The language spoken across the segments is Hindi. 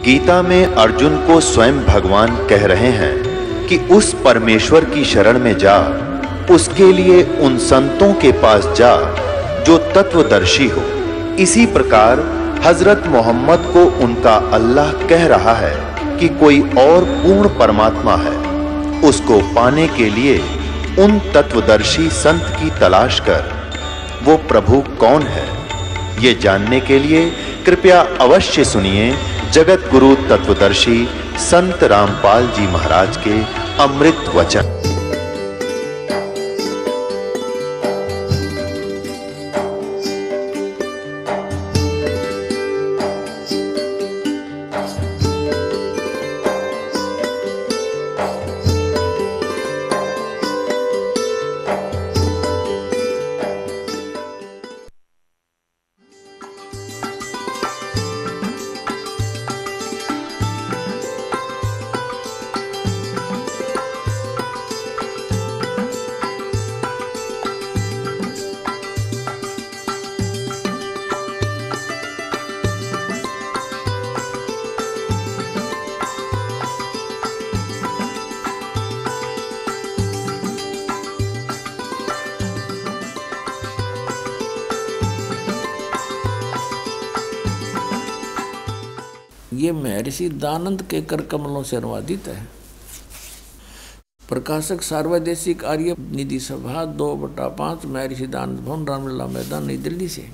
गीता में अर्जुन को स्वयं भगवान कह रहे हैं कि उस परमेश्वर की शरण में जा, उसके लिए उन संतों के पास जा जो तत्वदर्शी हो। इसी प्रकार हजरत मोहम्मद को उनका अल्लाह कह रहा है कि कोई और पूर्ण परमात्मा है, उसको पाने के लिए उन तत्वदर्शी संत की तलाश कर। वो प्रभु कौन है, ये जानने के लिए कृपया अवश्य सुनिए जगत गुरु तत्वदर्शी संत रामपाल जी महाराज के अमृत वचन। ये महर्षि दानंद के कर कमलों से अनुवादित है। प्रकाशक सार्वदेशिक आर्य निधि सभा 2/5 महर्षि दानंद भवन, रामलीला मैदान, नई दिल्ली से।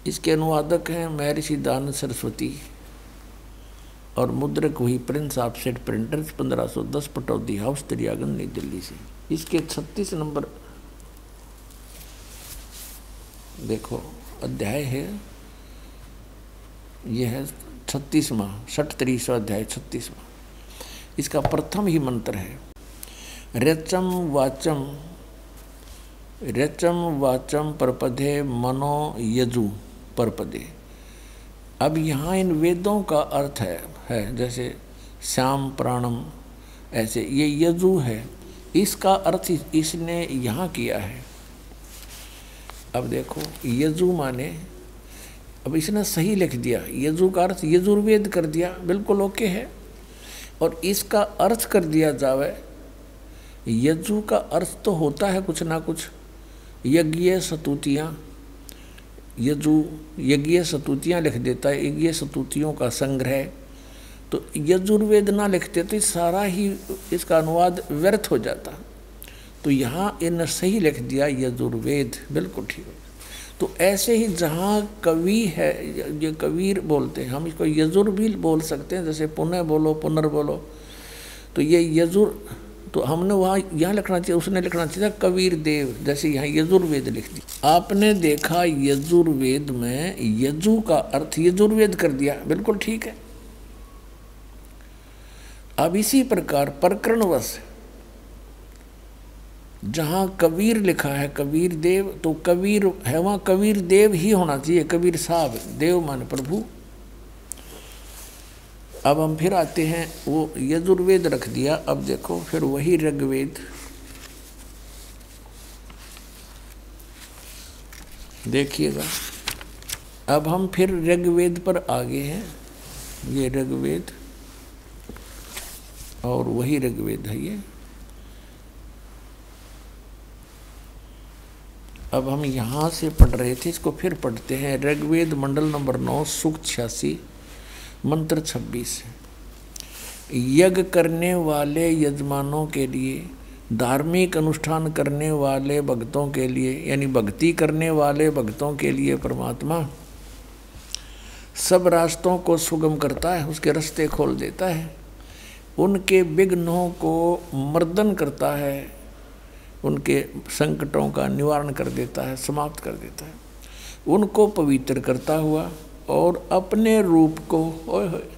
इसके अनुवादक हैं महर्षि दानंद सरस्वती और मुद्रक हुई Prince offset printers, 1510 Pataudi house, Daryaganj, नई दिल्ली से। इसके 36 नंबर देखो अध्याय है, यह है 36वां 37वां अध्याय 36वां। इसका प्रथम ही मंत्र है रचम वाचम परपदे मनो यजु परपदे। अब यहाँ इन वेदों का अर्थ है जैसे श्याम प्राणम, ऐसे ये यजु है, इसका अर्थ इसने यहाँ किया है। अब देखो यजु माने, अब इसने सही लिख दिया, यजु का अर्थ यजुर्वेद कर दिया, बिल्कुल ओके है। और इसका अर्थ कर दिया जावे, यजु का अर्थ तो होता है कुछ ना कुछ, यज्ञ स्तुतियाँ, यजु यज्ञ स्तुतियाँ लिख देता है, यज्ञ स्तुतियों का संग्रह। तो यजुर्वेद ना लिखते तो सारा ही इसका अनुवाद व्यर्थ हो जाता। तो यहाँ इन सही लिख दिया यजुर्वेद, बिल्कुल ठीक है। तो ऐसे ही जहाँ कवि है, ये कबीर बोलते हैं, हम इसको यजुर भी बोल सकते हैं, जैसे पुनः बोलो पुनर्बोलो। तो ये यजुर, तो हमने वहाँ यहाँ लिखना चाहिए, उसने लिखना चाहिए कबीर देव, जैसे यहाँ यजुर्वेद लिख दी। आपने देखा यजुर्वेद में यजु का अर्थ यजुर्वेद कर दिया, बिल्कुल ठीक है। अब इसी प्रकार प्रकरणवश जहाँ कबीर लिखा है कबीर देव, तो कबीर है वहाँ कबीर देव ही होना चाहिए, कबीर साहब, देव मान प्रभु। अब हम फिर आते हैं, वो यजुर्वेद रख दिया। अब देखो फिर वही ऋग्वेद, देखिएगा। अब हम फिर ऋग्वेद पर आगे हैं, ये ऋग्वेद और वही ऋग्वेद है ये। अब हम यहाँ से पढ़ रहे थे, इसको फिर पढ़ते हैं। ऋग्वेद मंडल नंबर 9 सूक्त 86 मंत्र 26। यज्ञ करने वाले यजमानों के लिए, धार्मिक अनुष्ठान करने वाले भक्तों के लिए, यानी भक्ति करने वाले भक्तों के लिए परमात्मा सब रास्तों को सुगम करता है, उसके रास्ते खोल देता है, उनके विघ्नों को मर्दन करता है, उनके संकटों का निवारण कर देता है, समाप्त कर देता है, उनको पवित्र करता हुआ और अपने रूप को, ओए होए,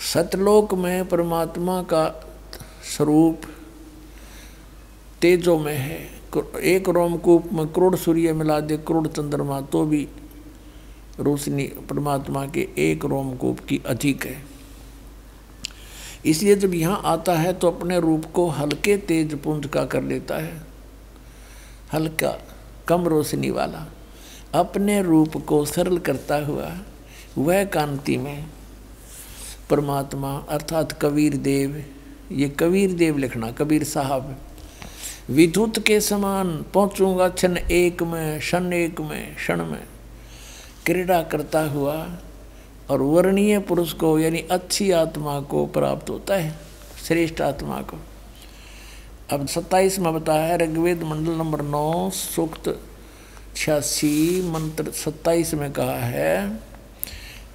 सतलोक में परमात्मा का स्वरूप तेजो में है। एक रोमकूप में करोड़ सूर्य मिला दे, करोड़ चंद्रमा, तो भी रोशनी परमात्मा के एक रोमकूप की अधिक है। इसलिए जब यहाँ आता है तो अपने रूप को हल्के तेज पुंज का कर लेता है, हल्का कम रोशनी वाला। अपने रूप को सरल करता हुआ वह कांति में परमात्मा अर्थात कबीर देव, ये कबीर देव लिखना, कबीर साहब, विद्युत के समान पहुँचूंगा क्षण एक में, क्षण एक में, क्षण में क्रीड़ा करता हुआ और वर्णीय पुरुष को यानी अच्छी आत्मा को प्राप्त होता है, श्रेष्ठ आत्मा को। अब 27 में बताया है ऋग्वेद मंडल नंबर 9 सूक्त 86 मंत्र 27 में कहा है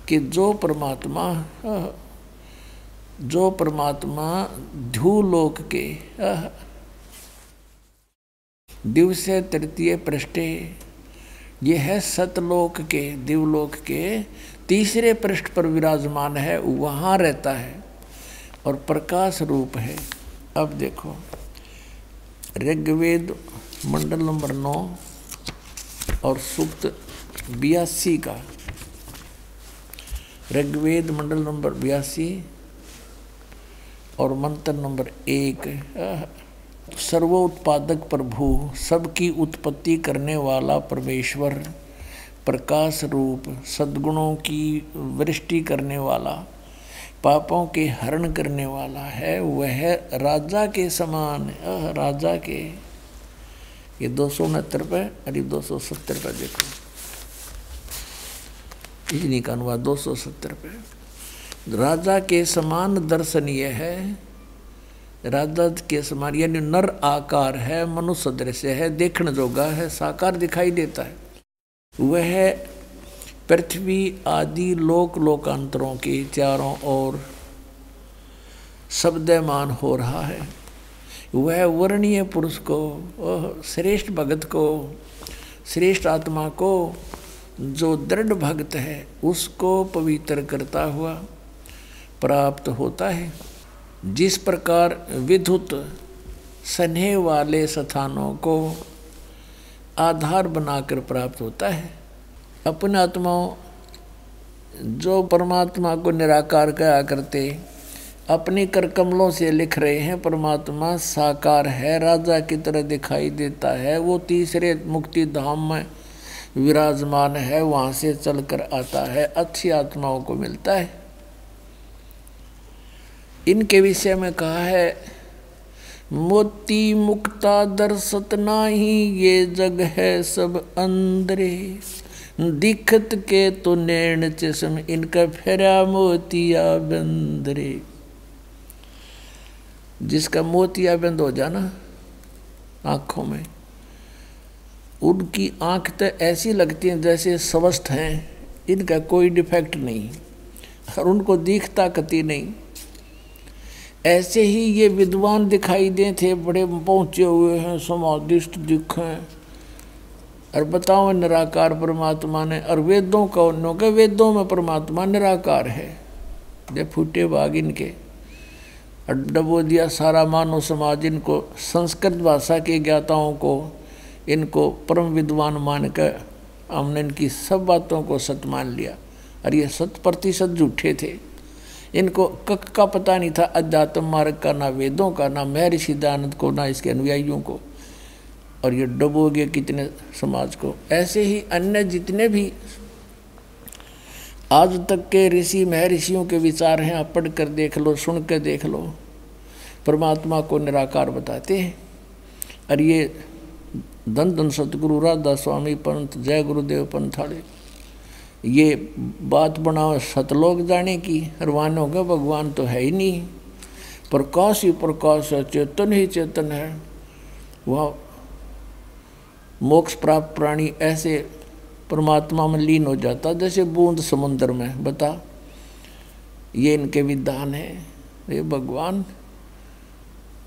कि जो परमात्मा ध्युलोक के दिवसे तृतीय पृष्ठे, ये है सतलोक के, दिवलोक के तीसरे पृष्ठ पर विराजमान है, वहाँ रहता है और प्रकाश रूप है। अब देखो ऋग्वेद मंडल नंबर 9 और सूक्त 82 का, ऋग्वेद मंडल नंबर 82 और मंत्र नंबर 1, सर्वोत्पादक प्रभु, सबकी उत्पत्ति करने वाला परमेश्वर, प्रकाश रूप, सद्गुणों की वृष्टि करने वाला, पापों के हरण करने वाला है, वह राजा के समान, राजा के, ये 269 पे अरे 270 पे देखो, इन्हीं का अनुवाद 270 पे, राजा के समान दर्शनीय है, राजा के समान यानी नर आकार है, मनुष्य दृश्य है, देखने जोगा है, साकार दिखाई देता है। वह पृथ्वी आदि लोक लोकांतरों के चारों ओर शब्दमान हो रहा है। वह वर्णीय पुरुष को, श्रेष्ठ भगत को, श्रेष्ठ आत्मा को, जो दृढ़ भक्त है उसको पवित्र करता हुआ प्राप्त होता है। जिस प्रकार विद्युत स्नेह वाले स्थानों को आधार बनाकर प्राप्त होता है, अपने आत्माओं जो परमात्मा को निराकार कहा करते अपनी कर कमलों से लिख रहे हैं परमात्मा साकार है, राजा की तरह दिखाई देता है, वो तीसरे मुक्ति धाम में विराजमान है, वहाँ से चलकर आता है, अच्छी आत्माओं को मिलता है। इनके विषय में कहा है मोती मुक्ता दर्शत नाही, ये जग है सब अंदरे, दिखत के तो नैन चश्म, इनका फेरा मोतिया बंदरे। जिसका मोतिया बंद हो जाना आँखों में, उनकी आँख तो ऐसी लगती है जैसे स्वस्थ हैं, इनका कोई डिफेक्ट नहीं और उनको दिखता कति नहीं। ऐसे ही ये विद्वान दिखाई दे थे, बड़े पहुँचे हुए हैं, समाधिष्ट दिखें, और बताओ निराकार परमात्मा ने, और वेदों का उन्हों के वेदों में परमात्मा निराकार है, जब फूटे बाग इनके और डबो दिया सारा मानव समाज, इनको संस्कृत भाषा के ज्ञाताओं को, इनको परम विद्वान मान कर हमने इनकी सब बातों को सत्य मान लिया, और ये 100% झूठे थे। इनको कक का पता नहीं था अध्यात्म मार्ग का, ना वेदों का, ना महर्षि दयानंद को, ना इसके अनुयायियों को, और ये डुबो गए कितने समाज को। ऐसे ही अन्य जितने भी आज तक के ऋषि महर्षियों के विचार हैं, आप पढ़ कर देख लो, सुन कर देख लो, परमात्मा को निराकार बताते हैं। और ये धन धन सतगुरु राधा स्वामी पंत, जय गुरुदेव पंथाड़े, ये बात बनाओ सतलोक जाने की, हरवान हो गया भगवान तो है ही नहीं, प्रकाश ही प्रकाश है, चेतन ही चेतन है। वह मोक्ष प्राप्त प्राणी ऐसे परमात्मा में लीन हो जाता जैसे बूंद समुद्र में। बता, ये इनके विधान है। ये भगवान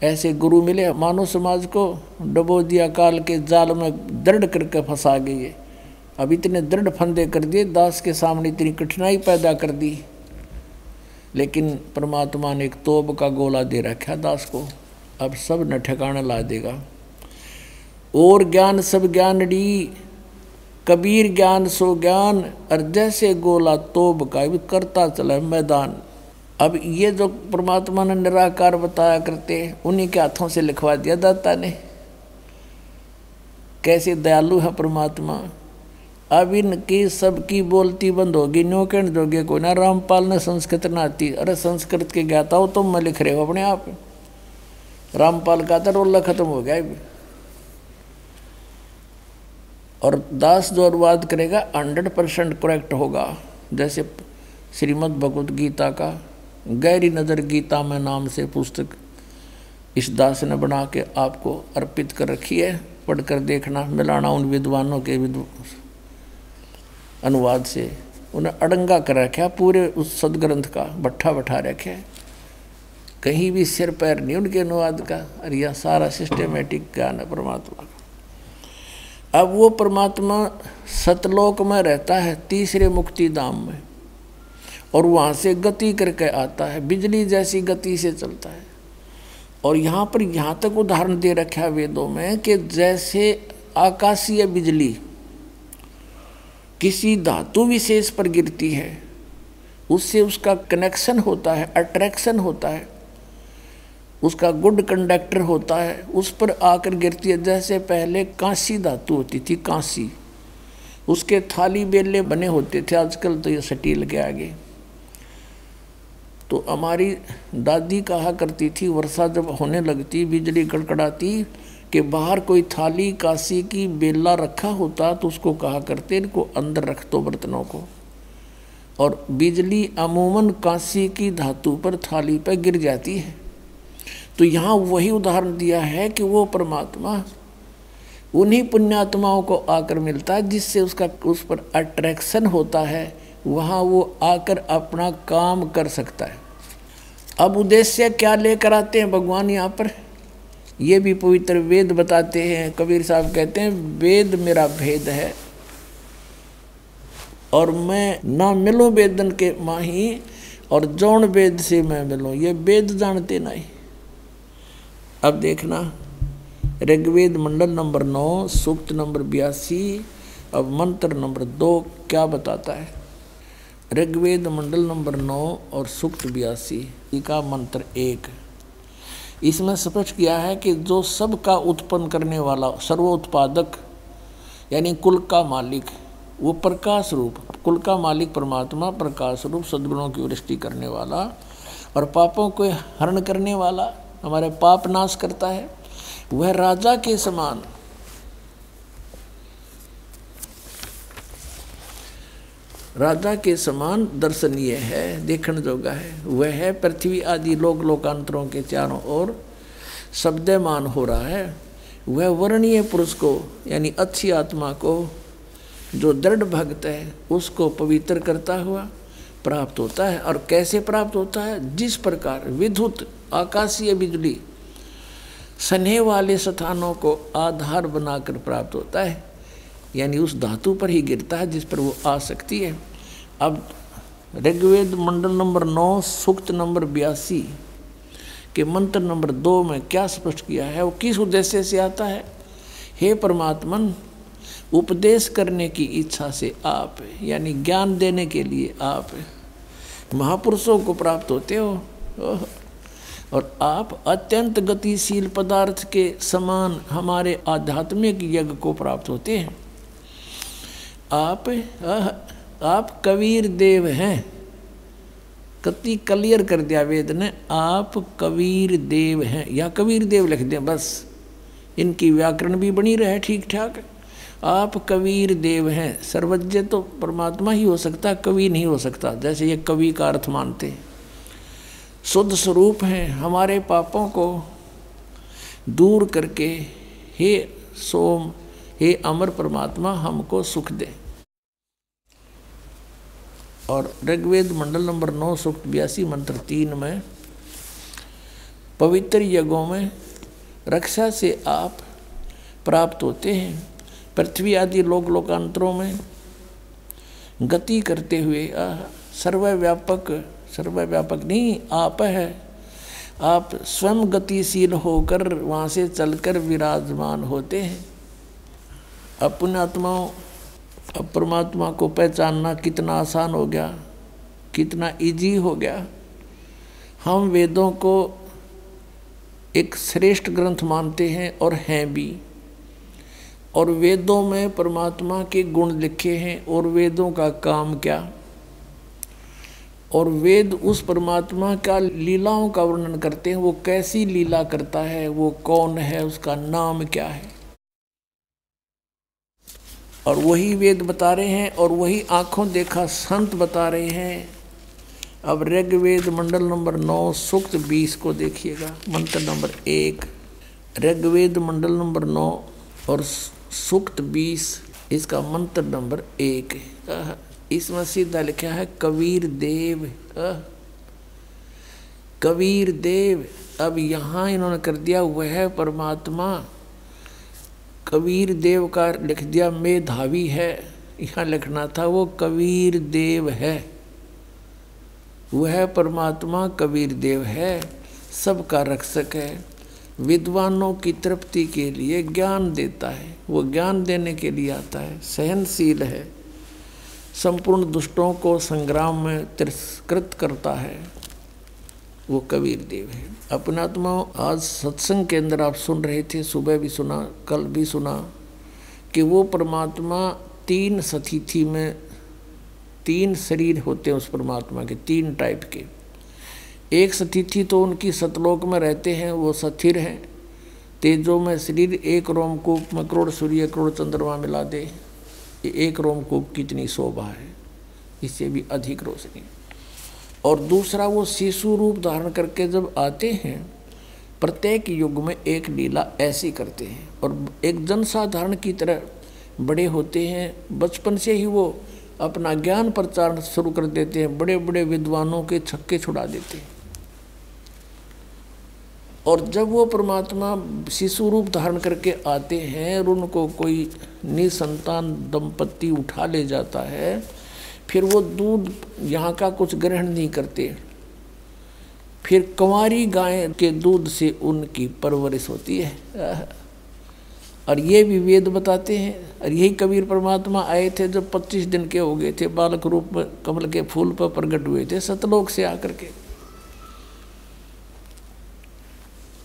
ऐसे गुरु मिले, मानव समाज को डबो दिया, काल के जाल में दृढ़ करके फंसा गए। अब इतने दृढ़ फंदे कर दिए, दास के सामने इतनी कठिनाई पैदा कर दी, लेकिन परमात्मा ने एक तोब का गोला दे रखा दास को, अब सब न ठिकाना ला देगा। और ज्ञान सब ज्ञानड़ी, कबीर ज्ञान सो ज्ञान, और जैसे गोला तोब का भी करता चला मैदान। अब ये जो परमात्मा ने निराकार बताया करते, उन्हीं के हाथों से लिखवा दिया दाता ने। कैसे दयालु है परमात्मा, अब इनकी सबकी बोलती बंद होगी, न्यू कहने दोगे कोई ना रामपाल ने संस्कृत ना आती। अरे संस्कृत के ज्ञाता हो तुम, मैं लिख रहे हो अपने आप। रामपाल का था रोल्ला खत्म हो गया अभी। और दास जो अनुवाद करेगा 100% करेक्ट होगा। जैसे श्रीमद् भगवत गीता का गहरी नज़र गीता में नाम से पुस्तक इस दास ने बना के आपको अर्पित कर रखी है, पढ़कर देखना, मिलाना उन विद्वानों के अनुवाद से। उन्हें अड़ंगा कर रखा पूरे उस सदग्रंथ का, भट्ठा बैठा रखे, कहीं भी सिर पैर नहीं उनके अनुवाद का। अरे यह सारा सिस्टेमेटिक ज्ञान है परमात्मा का। अब वो परमात्मा सतलोक में रहता है, तीसरे मुक्ति धाम में, और वहाँ से गति करके आता है, बिजली जैसी गति से चलता है। और यहाँ पर यहाँ तक उदाहरण दे रखा है वेदों में कि जैसे आकाशीय बिजली किसी धातु विशेष पर गिरती है, उससे उसका कनेक्शन होता है, अट्रैक्शन होता है, उसका गुड कंडक्टर होता है, उस पर आकर गिरती है। जैसे पहले कांसी धातु होती थी, कांसी, उसके थाली बेले बने होते थे, आजकल तो ये स्टील के आगे। तो हमारी दादी कहा करती थी, वर्षा जब होने लगती, बिजली कड़कड़ाती, कि बाहर कोई थाली कांसी की बेला रखा होता तो उसको कहा करते इनको अंदर रख दो बर्तनों को। और बिजली अमूमन कांसी की धातु पर, थाली पर गिर जाती है। तो यहाँ वही उदाहरण दिया है कि वो परमात्मा उन्हीं पुण्यात्माओं को आकर मिलता है जिससे उसका उस पर अट्रैक्शन होता है, वहाँ वो आकर अपना काम कर सकता है। अब उद्देश्य क्या लेकर आते हैं भगवान यहाँ पर, ये भी पवित्र वेद बताते हैं। कबीर साहब कहते हैं वेद मेरा भेद है और मैं ना मिलूं वेदन के माही, और जौन वेद से मैं मिलूं, ये वेद जानते नहीं। अब देखना ऋग्वेद मंडल नंबर 9 सूक्त नंबर 82, अब मंत्र नंबर 2 क्या बताता है। ऋग्वेद मंडल नंबर 9 और सूक्त 82 का मंत्र 1, इसमें स्पष्ट किया है कि जो सब का उत्पन्न करने वाला सर्वोत्पादक यानी कुल का मालिक, वो प्रकाश रूप, कुल का मालिक परमात्मा प्रकाश रूप सद्गुणों की वृष्टि करने वाला और पापों को हरण करने वाला, हमारे पाप नाश करता है, वह राजा के समान दर्शनीय है, देखने जोगा है। वह है पृथ्वी आदि लोक लोकांतरों के चारों ओर शब्दमान हो रहा है। वह वर्णीय पुरुष को यानी अच्छी आत्मा को, जो दृढ़ भक्त है, उसको पवित्र करता हुआ प्राप्त होता है। और कैसे प्राप्त होता है, जिस प्रकार विद्युत आकाशीय बिजली स्नेह वाले स्थानों को आधार बनाकर प्राप्त होता है, यानी उस धातु पर ही गिरता है जिस पर वो आ सकती है। अब ऋग्वेद मंडल नंबर 9 सूक्त नंबर 82 के मंत्र नंबर 2 में क्या स्पष्ट किया है, वो किस उद्देश्य से आता है। हे परमात्मन, उपदेश करने की इच्छा से आप, यानी ज्ञान देने के लिए आप महापुरुषों को प्राप्त होते हो, और आप अत्यंत गतिशील पदार्थ के समान हमारे आध्यात्मिक यज्ञ को प्राप्त होते हैं। आप कबीर देव हैं, कति क्लियर कर दिया वेद ने, आप कबीर देव हैं या कबीर देव लिख दें बस, इनकी व्याकरण भी बनी रहे ठीक ठाक। आप कबीर देव हैं, सर्वज्ञ तो परमात्मा ही हो सकता, कवि नहीं हो सकता, जैसे ये कवि का अर्थ मानते हैं। शुद्ध स्वरूप हैं, हमारे पापों को दूर करके हे सोम, हे अमर परमात्मा हमको सुख दे। और ऋग्वेद मंडल नंबर 9 सूक्त 82 मंत्र 3 में पवित्र यज्ञों में रक्षा से आप प्राप्त होते हैं, पृथ्वी आदि लोक लोकांतरों में गति करते हुए सर्वव्यापक नहीं आप है, आप स्वयं गतिशील होकर वहाँ से चलकर विराजमान होते हैं। अपने आत्माओं, अब परमात्मा को पहचानना कितना आसान हो गया, कितना इजी हो गया। हम वेदों को एक श्रेष्ठ ग्रंथ मानते हैं और हैं भी, और वेदों में परमात्मा के गुण लिखे हैं और वेदों का काम क्या, और वेद उस परमात्मा का लीलाओं का वर्णन करते हैं। वो कैसी लीला करता है, वो कौन है, उसका नाम क्या है, और वही वेद बता रहे हैं और वही आंखों देखा संत बता रहे हैं। अब ऋग्वेद मंडल नंबर 9 सूक्त 20 को देखिएगा, मंत्र नंबर 1। ऋग्वेद मंडल नंबर 9 और सूक्त 20, इसका मंत्र नंबर 1 है। इसमें सीधा लिखा है कबीर देव। कबीर देव, अब यहाँ इन्होंने कर दिया हुआ है परमात्मा। कबीर देव का लिख दिया मेधावी है, यहाँ लिखना था वो कबीर देव है। वह परमात्मा कबीर देव है, सबका रक्षक है, विद्वानों की तृप्ति के लिए ज्ञान देता है, वो ज्ञान देने के लिए आता है, सहनशील है, संपूर्ण दुष्टों को संग्राम में तिरस्कृत करता है, वो कबीर देव है। अपने आत्मा, आज सत्संग के अंदर आप सुन रहे थे, सुबह भी सुना, कल भी सुना कि वो परमात्मा 3 सतिथि में 3 शरीर होते हैं उस परमात्मा के, 3 टाइप के। एक सतिथि तो उनकी सतलोक में रहते हैं, वो स्थिर हैं, तेजो में शरीर, 1 रोमकूप में करोड़ सूर्य करोड़ चंद्रमा मिला दे, 1 रोमकूप कितनी शोभा है, इससे भी अधिक रोशनी। और दूसरा वो शिशु रूप धारण करके जब आते हैं, प्रत्येक युग में एक लीला ऐसी करते हैं और एक जनसाधारण की तरह बड़े होते हैं। बचपन से ही वो अपना ज्ञान प्रचार शुरू कर देते हैं, बड़े बड़े विद्वानों के छक्के छुड़ा देते हैं। और जब वो परमात्मा शिशु रूप धारण करके आते हैं और उनको कोई निसंतान दंपत्ति उठा ले जाता है, फिर वो दूध यहाँ का कुछ ग्रहण नहीं करते, फिर कंवारी गाय के दूध से उनकी परवरिश होती है। और ये भी वेद बताते हैं। और यही कबीर परमात्मा आए थे जब 25 दिन के हो गए थे, बालक रूप में कमल के फूल पर प्रकट हुए थे सतलोक से आकर के।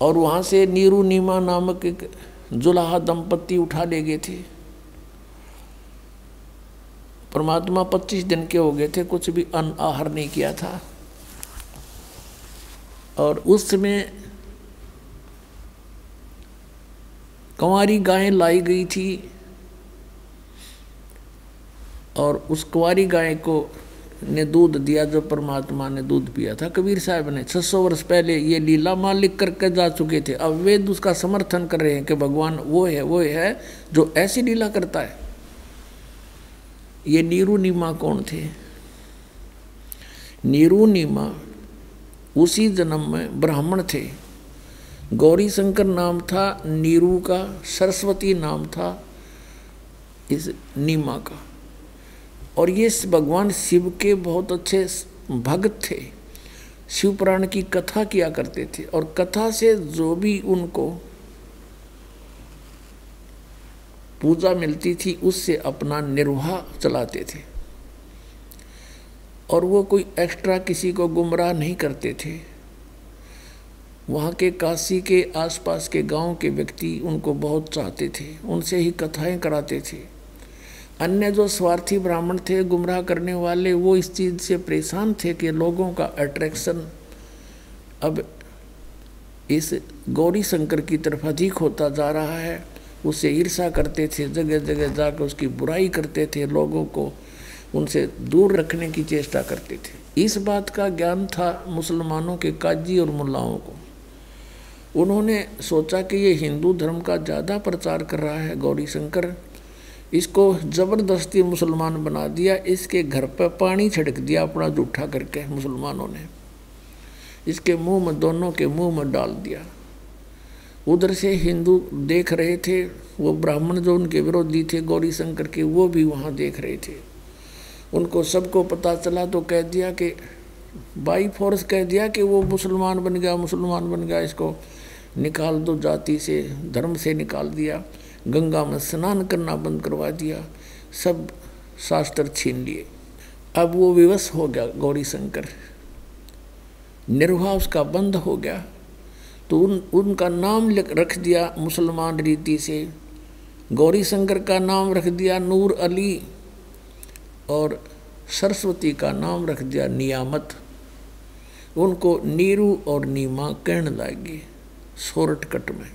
और वहाँ से नीरू नीमा नामक एक जुलाहा दंपत्ति उठा ले गए थे। परमात्मा 25 दिन के हो गए थे, कुछ भी अन्न आहार नहीं किया था। और उस समय कंवारी गाय लाई गई थी और उस कुंवारी गाय को ने दूध दिया जो परमात्मा ने दूध पिया था। कबीर साहब ने 600 वर्ष पहले ये लीला मां लिख करके जा चुके थे। अब वेद उसका समर्थन कर रहे हैं कि भगवान वो है जो ऐसी लीला करता है। ये नीरू नीमा कौन थे? नीरू नीमा उसी जन्म में ब्राह्मण थे। गौरी शंकर नाम था नीरू का, सरस्वती नाम था इस नीमा का। और ये भगवान शिव के बहुत अच्छे भक्त थे, शिव पुराण की कथा किया करते थे। और कथा से जो भी उनको पूजा मिलती थी उससे अपना निर्वाह चलाते थे। और वो कोई एक्स्ट्रा किसी को गुमराह नहीं करते थे। वहाँ के काशी के आसपास के गांव के व्यक्ति उनको बहुत चाहते थे, उनसे ही कथाएं कराते थे। अन्य जो स्वार्थी ब्राह्मण थे, गुमराह करने वाले, वो इस चीज़ से परेशान थे कि लोगों का अट्रैक्शन अब इस गौरी शंकर की तरफ अधिक होता जा रहा है। उससे ईर्ष्या करते थे, जगह जगह जाकर उसकी बुराई करते थे, लोगों को उनसे दूर रखने की चेष्टा करते थे। इस बात का ज्ञान था मुसलमानों के काजी और मुल्लाओं को। उन्होंने सोचा कि ये हिंदू धर्म का ज़्यादा प्रचार कर रहा है गौरी शंकर, इसको ज़बरदस्ती मुसलमान बना दिया। इसके घर पर पानी छिड़क दिया अपना जूठा करके मुसलमानों ने, इसके मुंह में, दोनों के मुंह में डाल दिया। उधर से हिंदू देख रहे थे, वो ब्राह्मण जो उनके विरोधी थे गौरी शंकर के, वो भी वहाँ देख रहे थे। उनको सबको पता चला तो कह दिया कि बाई फोर्स कह दिया कि वो मुसलमान बन गया, इसको निकाल दो, जाति से, धर्म से निकाल दिया, गंगा में स्नान करना बंद करवा दिया, सब शास्त्र छीन लिए। अब वो विवश हो गया गौरी शंकर, निर्वाह उसका बंद हो गया। तो उनका नाम रख दिया मुसलमान रीति से गौरी शंकर का नाम रख दिया नूर अली और सरस्वती का नाम रख दिया नियामत। उनको नीरू और नीमा कहने लगे शॉर्टकट में।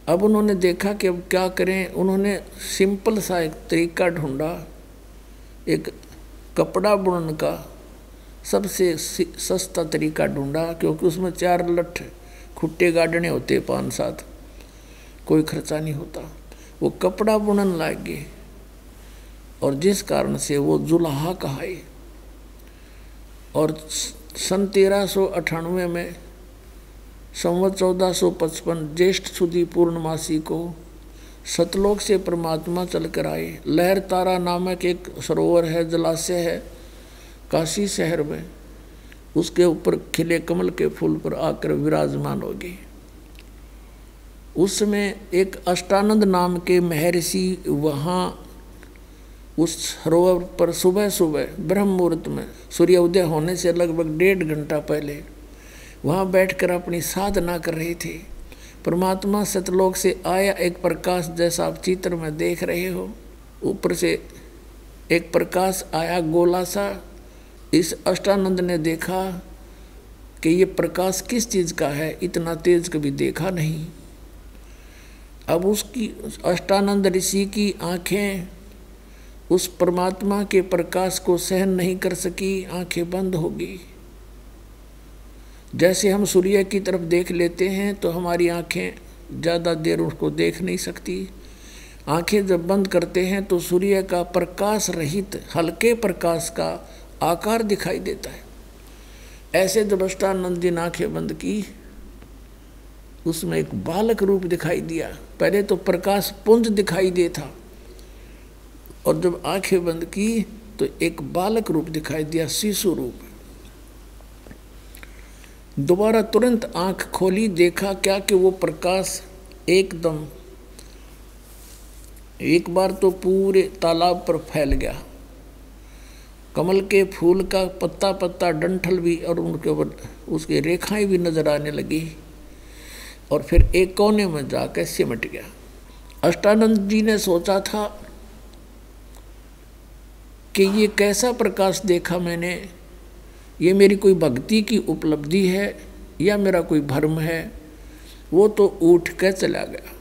अब उन्होंने देखा कि अब क्या करें। उन्होंने सिंपल सा एक तरीका ढूंढा, एक कपड़ा बुनने का सबसे सस्ता तरीका ढूंढा, क्योंकि उसमें 4 लठ खुट्टे गाड़ने होते 5-7, कोई खर्चा नहीं होता। वो कपड़ा बुनन लग गए और जिस कारण से वो जुलाहा कहाए। और सन 1398 में संवत 1455 ज्येष्ठ सुदी पूर्णमासी को सतलोक से परमात्मा चल कर आए। लहर तारा नामक एक सरोवर है, जलाशय है काशी शहर में, उसके ऊपर खिले कमल के फूल पर आकर विराजमान हो गए। उस समय एक अष्टानंद नाम के महर्षि वहाँ उस सरोवर पर सुबह सुबह ब्रह्म मुहूर्त में सूर्य उदय होने से लगभग 1.5 घंटा पहले वहाँ बैठकर अपनी साधना कर रहे थे। परमात्मा सतलोक से आया एक प्रकाश, जैसा आप चित्र में देख रहे हो। ऊपर से एक प्रकाश आया गोला सा। इस अष्टानंद ने देखा कि ये प्रकाश किस चीज़ का है, इतना तेज कभी देखा नहीं। अब उसकी अष्टानंद ऋषि की आँखें उस परमात्मा के प्रकाश को सहन नहीं कर सकी, आँखें बंद हो गई। जैसे हम सूर्य की तरफ देख लेते हैं तो हमारी आँखें ज़्यादा देर उसको देख नहीं सकती। आँखें जब बंद करते हैं तो सूर्य का प्रकाश रहित हल्के प्रकाश का आकार दिखाई देता है। ऐसे जब अष्टानंद ने आँखें बंद की, उसमें एक बालक रूप दिखाई दिया। पहले तो प्रकाश पुंज दिखाई देता और जब आंखें बंद की तो एक बालक रूप दिखाई दिया, शिशु रूप। दोबारा तुरंत आंख खोली, देखा क्या कि वो प्रकाश एकदम एक बार तो पूरे तालाब पर फैल गया। कमल के फूल का पत्ता पत्ता डंठल भी और उनके ऊपर उसकी रेखाएं भी नजर आने लगी और फिर एक कोने में जाकर सिमट गया। अष्टानंद जी ने सोचा था कि ये कैसा प्रकाश देखा मैंने, ये मेरी कोई भक्ति की उपलब्धि है या मेरा कोई भ्रम है। वो तो उठ कर चला गया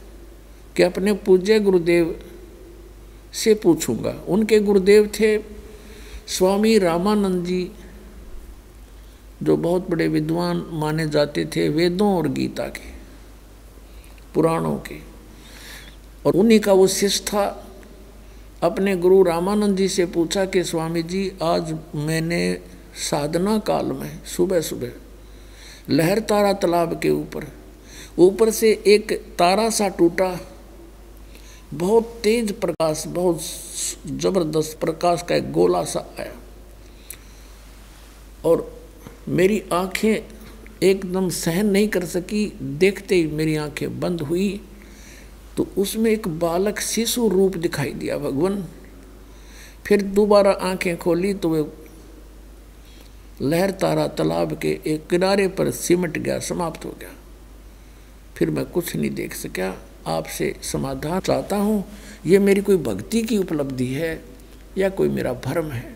कि अपने पूज्य गुरुदेव से पूछूंगा। उनके गुरुदेव थे स्वामी रामानंद जी, जो बहुत बड़े विद्वान माने जाते थे वेदों और गीता के, पुराणों के, और उन्हीं का वो शिष्य था। अपने गुरु रामानंद जी से पूछा कि स्वामी जी, आज मैंने साधना काल में सुबह सुबह लहर तारा तालाब के ऊपर से एक तारा सा टूटा, बहुत तेज प्रकाश, बहुत जबरदस्त प्रकाश का एक गोला सा आया और मेरी आंखें एकदम सहन नहीं कर सकी। देखते ही मेरी आंखें बंद हुई तो उसमें एक बालक शिशु रूप दिखाई दिया भगवान। फिर दोबारा आंखें खोली तो वे लहर तारा तालाब के एक किनारे पर सिमट गया, समाप्त हो गया। फिर मैं कुछ नहीं देख सका। आपसे समाधान चाहता हूँ, ये मेरी कोई भक्ति की उपलब्धि है या कोई मेरा भ्रम है।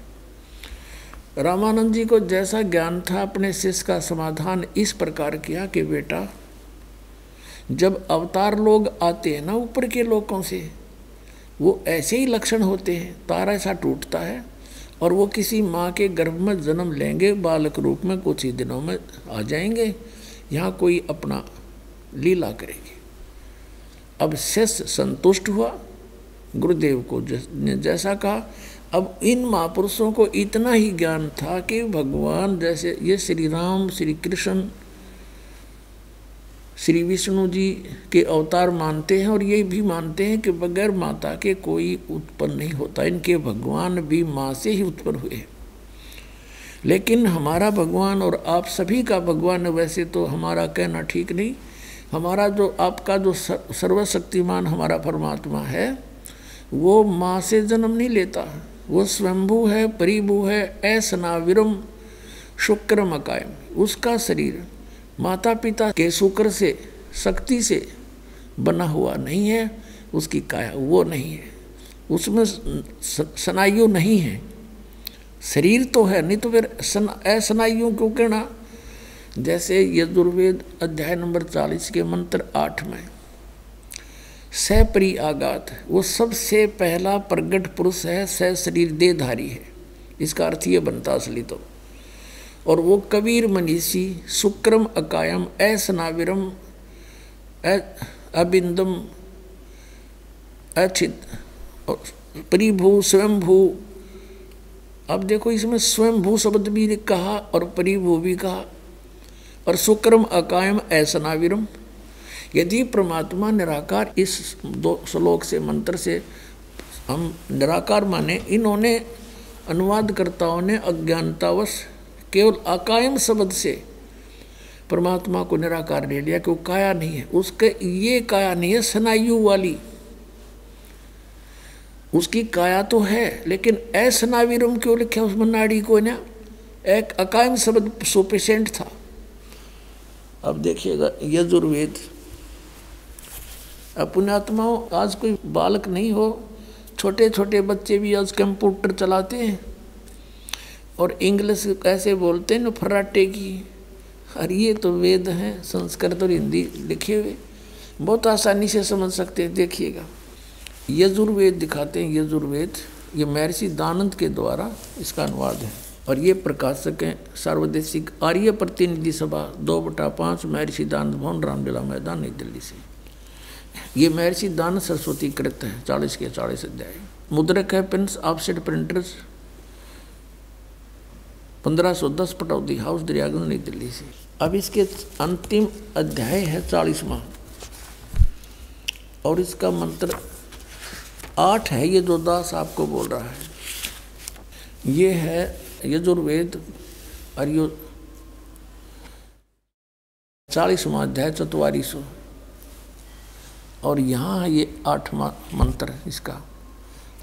रामानंद जी को जैसा ज्ञान था, अपने शिष्य का समाधान इस प्रकार किया कि बेटा, जब अवतार लोग आते हैं ना ऊपर के लोगों से, वो ऐसे ही लक्षण होते हैं। तारा ऐसा टूटता है और वो किसी माँ के गर्भ में जन्म लेंगे, बालक रूप में कुछ ही दिनों में आ जाएंगे, यहाँ कोई अपना लीला करेंगे। अब शिष्य संतुष्ट हुआ, गुरुदेव को ने जैसा कहा। अब इन महापुरुषों को इतना ही ज्ञान था कि भगवान जैसे ये श्री राम, श्री कृष्ण, श्री विष्णु जी के अवतार मानते हैं और ये भी मानते हैं कि बगैर माता के कोई उत्पन्न नहीं होता, इनके भगवान भी माँ से ही उत्पन्न हुए। लेकिन हमारा भगवान और आप सभी का भगवान, वैसे तो हमारा कहना ठीक नहीं, हमारा जो आपका जो सर्वशक्तिमान हमारा परमात्मा है, वो माँ से जन्म नहीं लेता। वो स्वयंभू है, परिभू है, ऐसनाविरम शुक्रम अकायम। उसका शरीर माता पिता के शुक्र से, शक्ति से बना हुआ नहीं है। उसकी काया वो नहीं है, उसमें स्नायु नहीं है। शरीर तो है, नहीं तो फिर असनायु क्यों कहना। जैसे यजुर्वेद अध्याय नंबर 40 के मंत्र 8 में सपरि आगात, वो सबसे पहला प्रगट पुरुष है, स शरीर देहधारी है, इसका अर्थ ये बनता असली तो। और वो कबीर मनीषी शुक्रम अकायम असनाविरम अबिंदम अचित परिभू स्वयंभू। अब देखो इसमें स्वयंभू शब्द भी कहा और परिभू भी कहा और शुक्रम अकायम असनाविरम। यदि परमात्मा निराकार, इस 2 श्लोक से मंत्र से हम निराकार माने, इन्होंने अनुवादकर्ताओं ने अज्ञानतावश केवल अकायम शब्द से परमात्मा को निराकार ले लिया कि वो काया नहीं है। उसके ये काया नहीं है स्नायु वाली, उसकी काया तो है लेकिन असनाविरम क्यों लिखा उसमें नाड़ी को ना, एक अकायम शब्द सफिशिएंट था। अब देखिएगा यजुर्वेद। अब पुण्यात्माओं, आज कोई बालक नहीं हो, छोटे छोटे बच्चे भी आज कंप्यूटर चलाते हैं और इंग्लिश ऐसे बोलते हैं न फर्राटे की। अरे ये तो वेद हैं, संस्कृत और हिंदी लिखे हुए, बहुत आसानी से समझ सकते हैं। देखिएगा यजुर्वेद दिखाते हैं। यजुर्वेद ये महर्षि दानंद के द्वारा इसका अनुवाद है और ये प्रकाशक हैं सार्वदेशिक आर्य प्रतिनिधि सभा 2/5 महर्षि दानंद भवन, रामलीला मैदान, नई दिल्ली से। ये महर्षि दानंद सरस्वती कृत है, 40 के 40 अध्याय। मुद्रक है Prince offset printers, 1510 Pataudi house, Daryaganj, नई दिल्ली से। अब इसके अंतिम अध्याय है 40वां और इसका मंत्र 8 है, ये जो दास आपको बोल रहा है। ये है यजुर्वेद और ये 40वां अध्याय 4400 और यहाँ ये 8वां मंत्र इसका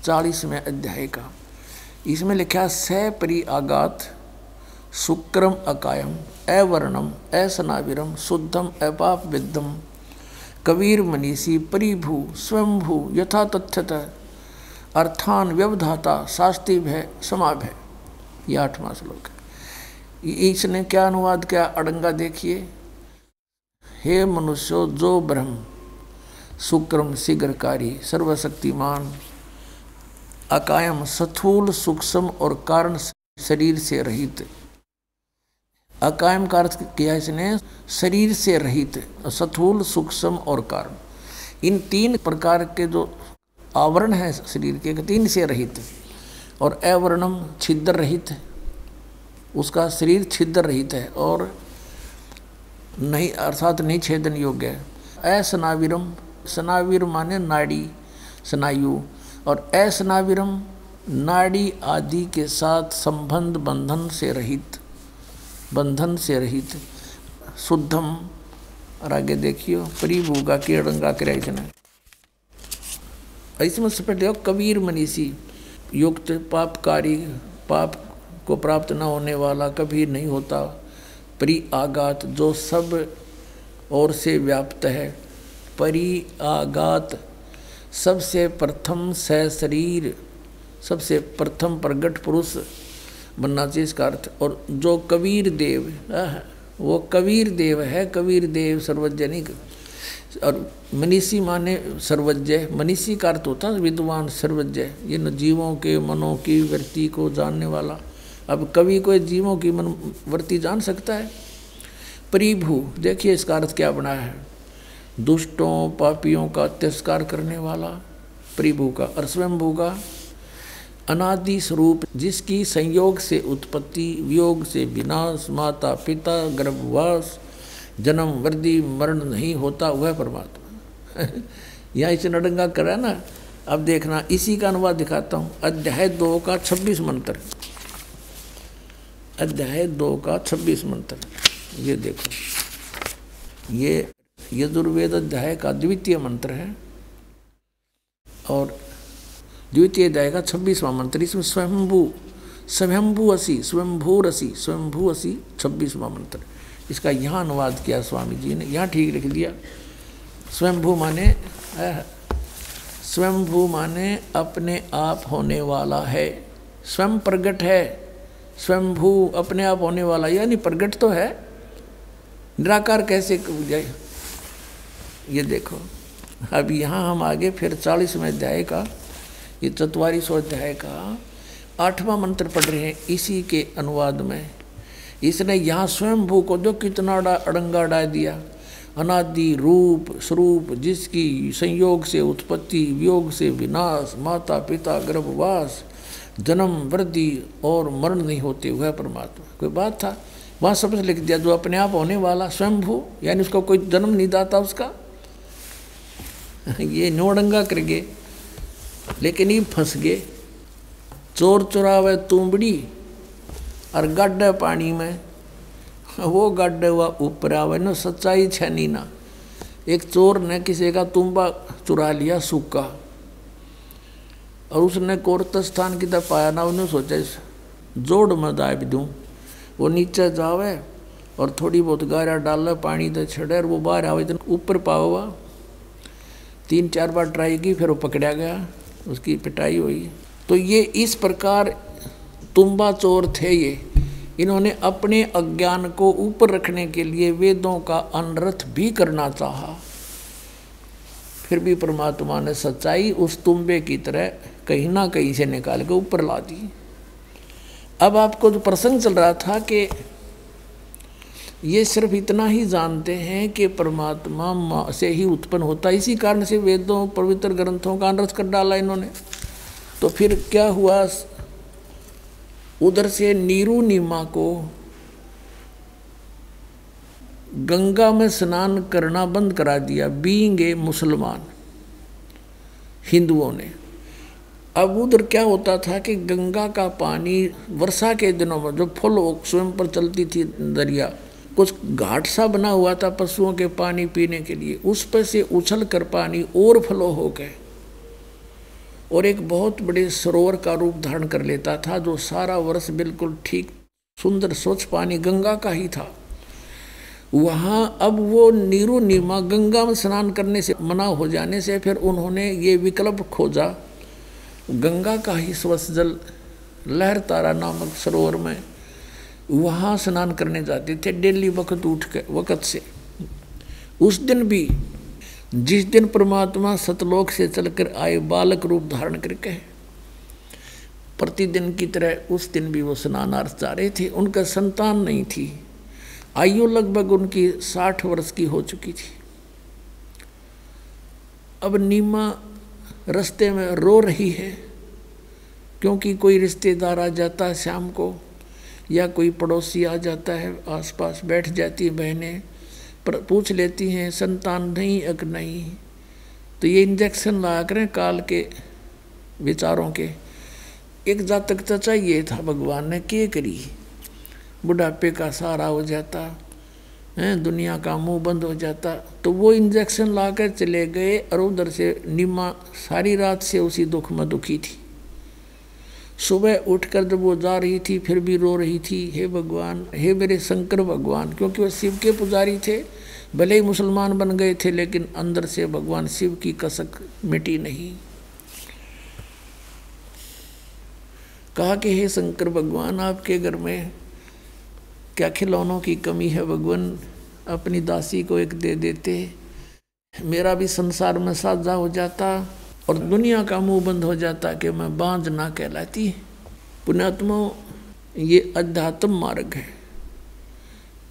40वें अध्याय का। इसमें लिखा सपरि आगात शुक्रम अकायम अवर्णम असनाविरम शुद्धम अपाप विद्धम कबीर मनीषी परिभू स्वयंभू यथा तथ्यत अर्थान व्यवधाता शास्ति भय समाभय। ये 8वां श्लोक है। इसने क्या अनुवाद किया, अड़ंगा देखिए। हे मनुष्यो, जो ब्रह्म शुक्रम शीघ्रकारी सर्वशक्तिमान अकायम स्थूल सूक्ष्म और कारण शरीर से रहित। अकायम का अर्थ किया इसने शरीर से रहित, स्थूल सूक्ष्म और कारण, इन 3 प्रकार के जो आवरण है शरीर के 3 से रहित। और अवर्णम छिद्र रहित, उसका शरीर छिद्र रहित है और नहीं अर्थात नहीं छेदन योग्य है। असनाविरम, स्नाविर माने नाड़ी स्नायु, और असनाविरम नाड़ी आदि के साथ संबंध बंधन से रहित, बंधन से रहित। शुद्धम, और आगे देखियो परिभूगा की अड़ंगा के इसने इसमें सपेट कबीर मनीषी युक्त पापकारी, पाप को प्राप्त न होने वाला कभी नहीं होता। परि आगात, जो सब ओर से व्याप्त है। परि आगात, सबसे प्रथम शरीर, सबसे प्रथम प्रगट पुरुष बनना चाहिए इसका अर्थ। और जो कबीर देव, वो कबीर देव है, कबीर देव सर्वजनिक। और मनीषी माने सर्वज्ञ, मनीषी का अर्थ होता है विद्वान, सर्वज्ञ, इन जीवों के मनों की वृत्ति को जानने वाला। अब कवि कोई जीवों की मन वृत्ति जान सकता है। परिभू, देखिए इसका अर्थ क्या बना है, दुष्टों पापियों का तिरस्कार करने वाला परिभू का। और स्वयंभू का अनादि स्वरूप, जिसकी संयोग से उत्पत्ति, वियोग से विनाश, माता पिता गर्भवास, जन्म वृद्धि मरण नहीं होता, वह परमात्मा। यहाँ इसे नडंगा करा ना। अब देखना इसी का अनुवाद दिखाता हूँ। अध्याय 2 का 26 मंत्र, अध्याय 2 का 26 मंत्र, ये देखो, ये यजुर्वेद अध्याय का 2वां मंत्र है और 2वां अध्याय का 26वां मंत्र। इसमें स्वयंभू, स्वयंभू असी, स्वयंभू रसी, स्वयंभू असी 26वां मंत्र। इसका यहाँ अनुवाद किया स्वामी जी ने, यहाँ ठीक लिख दिया। स्वयंभू माने स्वयंभू माने अपने आप होने वाला है, स्वयं प्रगट है। स्वयंभू अपने आप होने वाला यानी प्रगट तो है, निराकार कैसे जाए। ये देखो अब यहाँ हम आगे फिर 40वें अध्याय का, ये 44वां अध्याय का 8वां मंत्र पढ़ रहे हैं। इसी के अनुवाद में इसने यहाँ स्वयंभू को जो कितना अड़ंगा डाल दिया। अनादि रूप स्वरूप जिसकी संयोग से उत्पत्ति, वियोग से विनाश, माता पिता गर्भवास, जन्म वृद्धि और मरण नहीं होते, वह परमात्मा। कोई बात था वहाँ सब लिख दिया, जो अपने आप होने वाला स्वयंभू यानी उसका कोई जन्म नहीं दाता उसका। ये नोड़ंगा कर गए, लेकिन ये फंस गए। चोर चुरावे तुंबड़ी और गड्ढे पानी में, वो गड्ढे हुआ ऊपर आवे न, सच्चाई छनी ना। एक चोर ने किसी का तुम्बा चुरा लिया सूखा, और उसने कोरत स्थान की तरफ पाया ना, उन्हें सोचा इस जोड़ में दाब दूँ। वो नीचे जावे और थोड़ी बहुत गारा डाल पानी तो छड़े, और वो बाहर आवे तो ऊपर पावा। 3-4 बार ट्राई की, फिर वो पकड़ा गया, उसकी पिटाई हुई। तो ये इस प्रकार तुम्बा चोर थे ये। इन्होंने अपने अज्ञान को ऊपर रखने के लिए वेदों का अनर्थ भी करना चाहा, फिर भी परमात्मा ने सच्चाई उस तुम्बे की तरह कहीं ना कहीं से निकाल के ऊपर ला दी। अब आपको जो प्रसंग चल रहा था कि ये सिर्फ इतना ही जानते हैं कि परमात्मा माँ से ही उत्पन्न होता, इसी कारण से वेदों पवित्र ग्रंथों का अनर्थ कर डाला इन्होंने। तो फिर क्या हुआ, उधर से नीरू नीमा को गंगा में स्नान करना बंद करा दिया, बीइंग मुसलमान हिंदुओं ने। अब उधर क्या होता था कि गंगा का पानी वर्षा के दिनों में जो फुल स्वयं पर चलती थी दरिया, कुछ घाट सा बना हुआ था पशुओं के पानी पीने के लिए, उस पर से उछल कर पानी और फ्लो हो गए और एक बहुत बड़े सरोवर का रूप धारण कर लेता था, जो सारा वर्ष बिल्कुल ठीक सुंदर स्वच्छ पानी गंगा का ही था। वहाँ अब वो नीरू नीमा गंगा में स्नान करने से मना हो जाने से फिर उन्होंने ये विकल्प खोजा, गंगा का ही स्वच्छ जल लहर तारा नामक सरोवर में वहाँ स्नान करने जाते थे डेली वक्त उठ के वक्त से। उस दिन भी जिस दिन परमात्मा सतलोक से चलकर आए बालक रूप धारण करके, प्रतिदिन की तरह उस दिन भी वो स्नानार्थ जा रहे थे। उनका संतान नहीं थी, आयु लगभग उनकी 60 वर्ष की हो चुकी थी। अब नीमा रास्ते में रो रही है, क्योंकि कोई रिश्तेदार आ जाता है शाम को, या कोई पड़ोसी आ जाता है, आसपास बैठ जाती है बहनें, पर पूछ लेती हैं संतान नहीं अक नहीं। तो ये इंजेक्शन ला करें काल के विचारों के। एक जातक तो चाहिए था, भगवान ने क्या करी, बुढ़ापे का सहारा हो जाता है, दुनिया का मुंह बंद हो जाता। तो वो इंजेक्शन ला कर चले गए, और उधर से नीमा सारी रात से उसी दुख में दुखी थी। सुबह उठकर जब वो जा रही थी फिर भी रो रही थी, हे भगवान, हे मेरे शंकर भगवान, क्योंकि वो शिव के पुजारी थे। भले ही मुसलमान बन गए थे, लेकिन अंदर से भगवान शिव की कसक मिटी नहीं। कहा कि हे शंकर भगवान, आपके घर में क्या खिलौनों की कमी है भगवान, अपनी दासी को एक दे देते, मेरा भी संसार में साझा हो जाता और दुनिया का मुंह बंद हो जाता कि मैं बांझ ना कहलाती। पुण्यात्मा, ये अध्यात्म मार्ग है,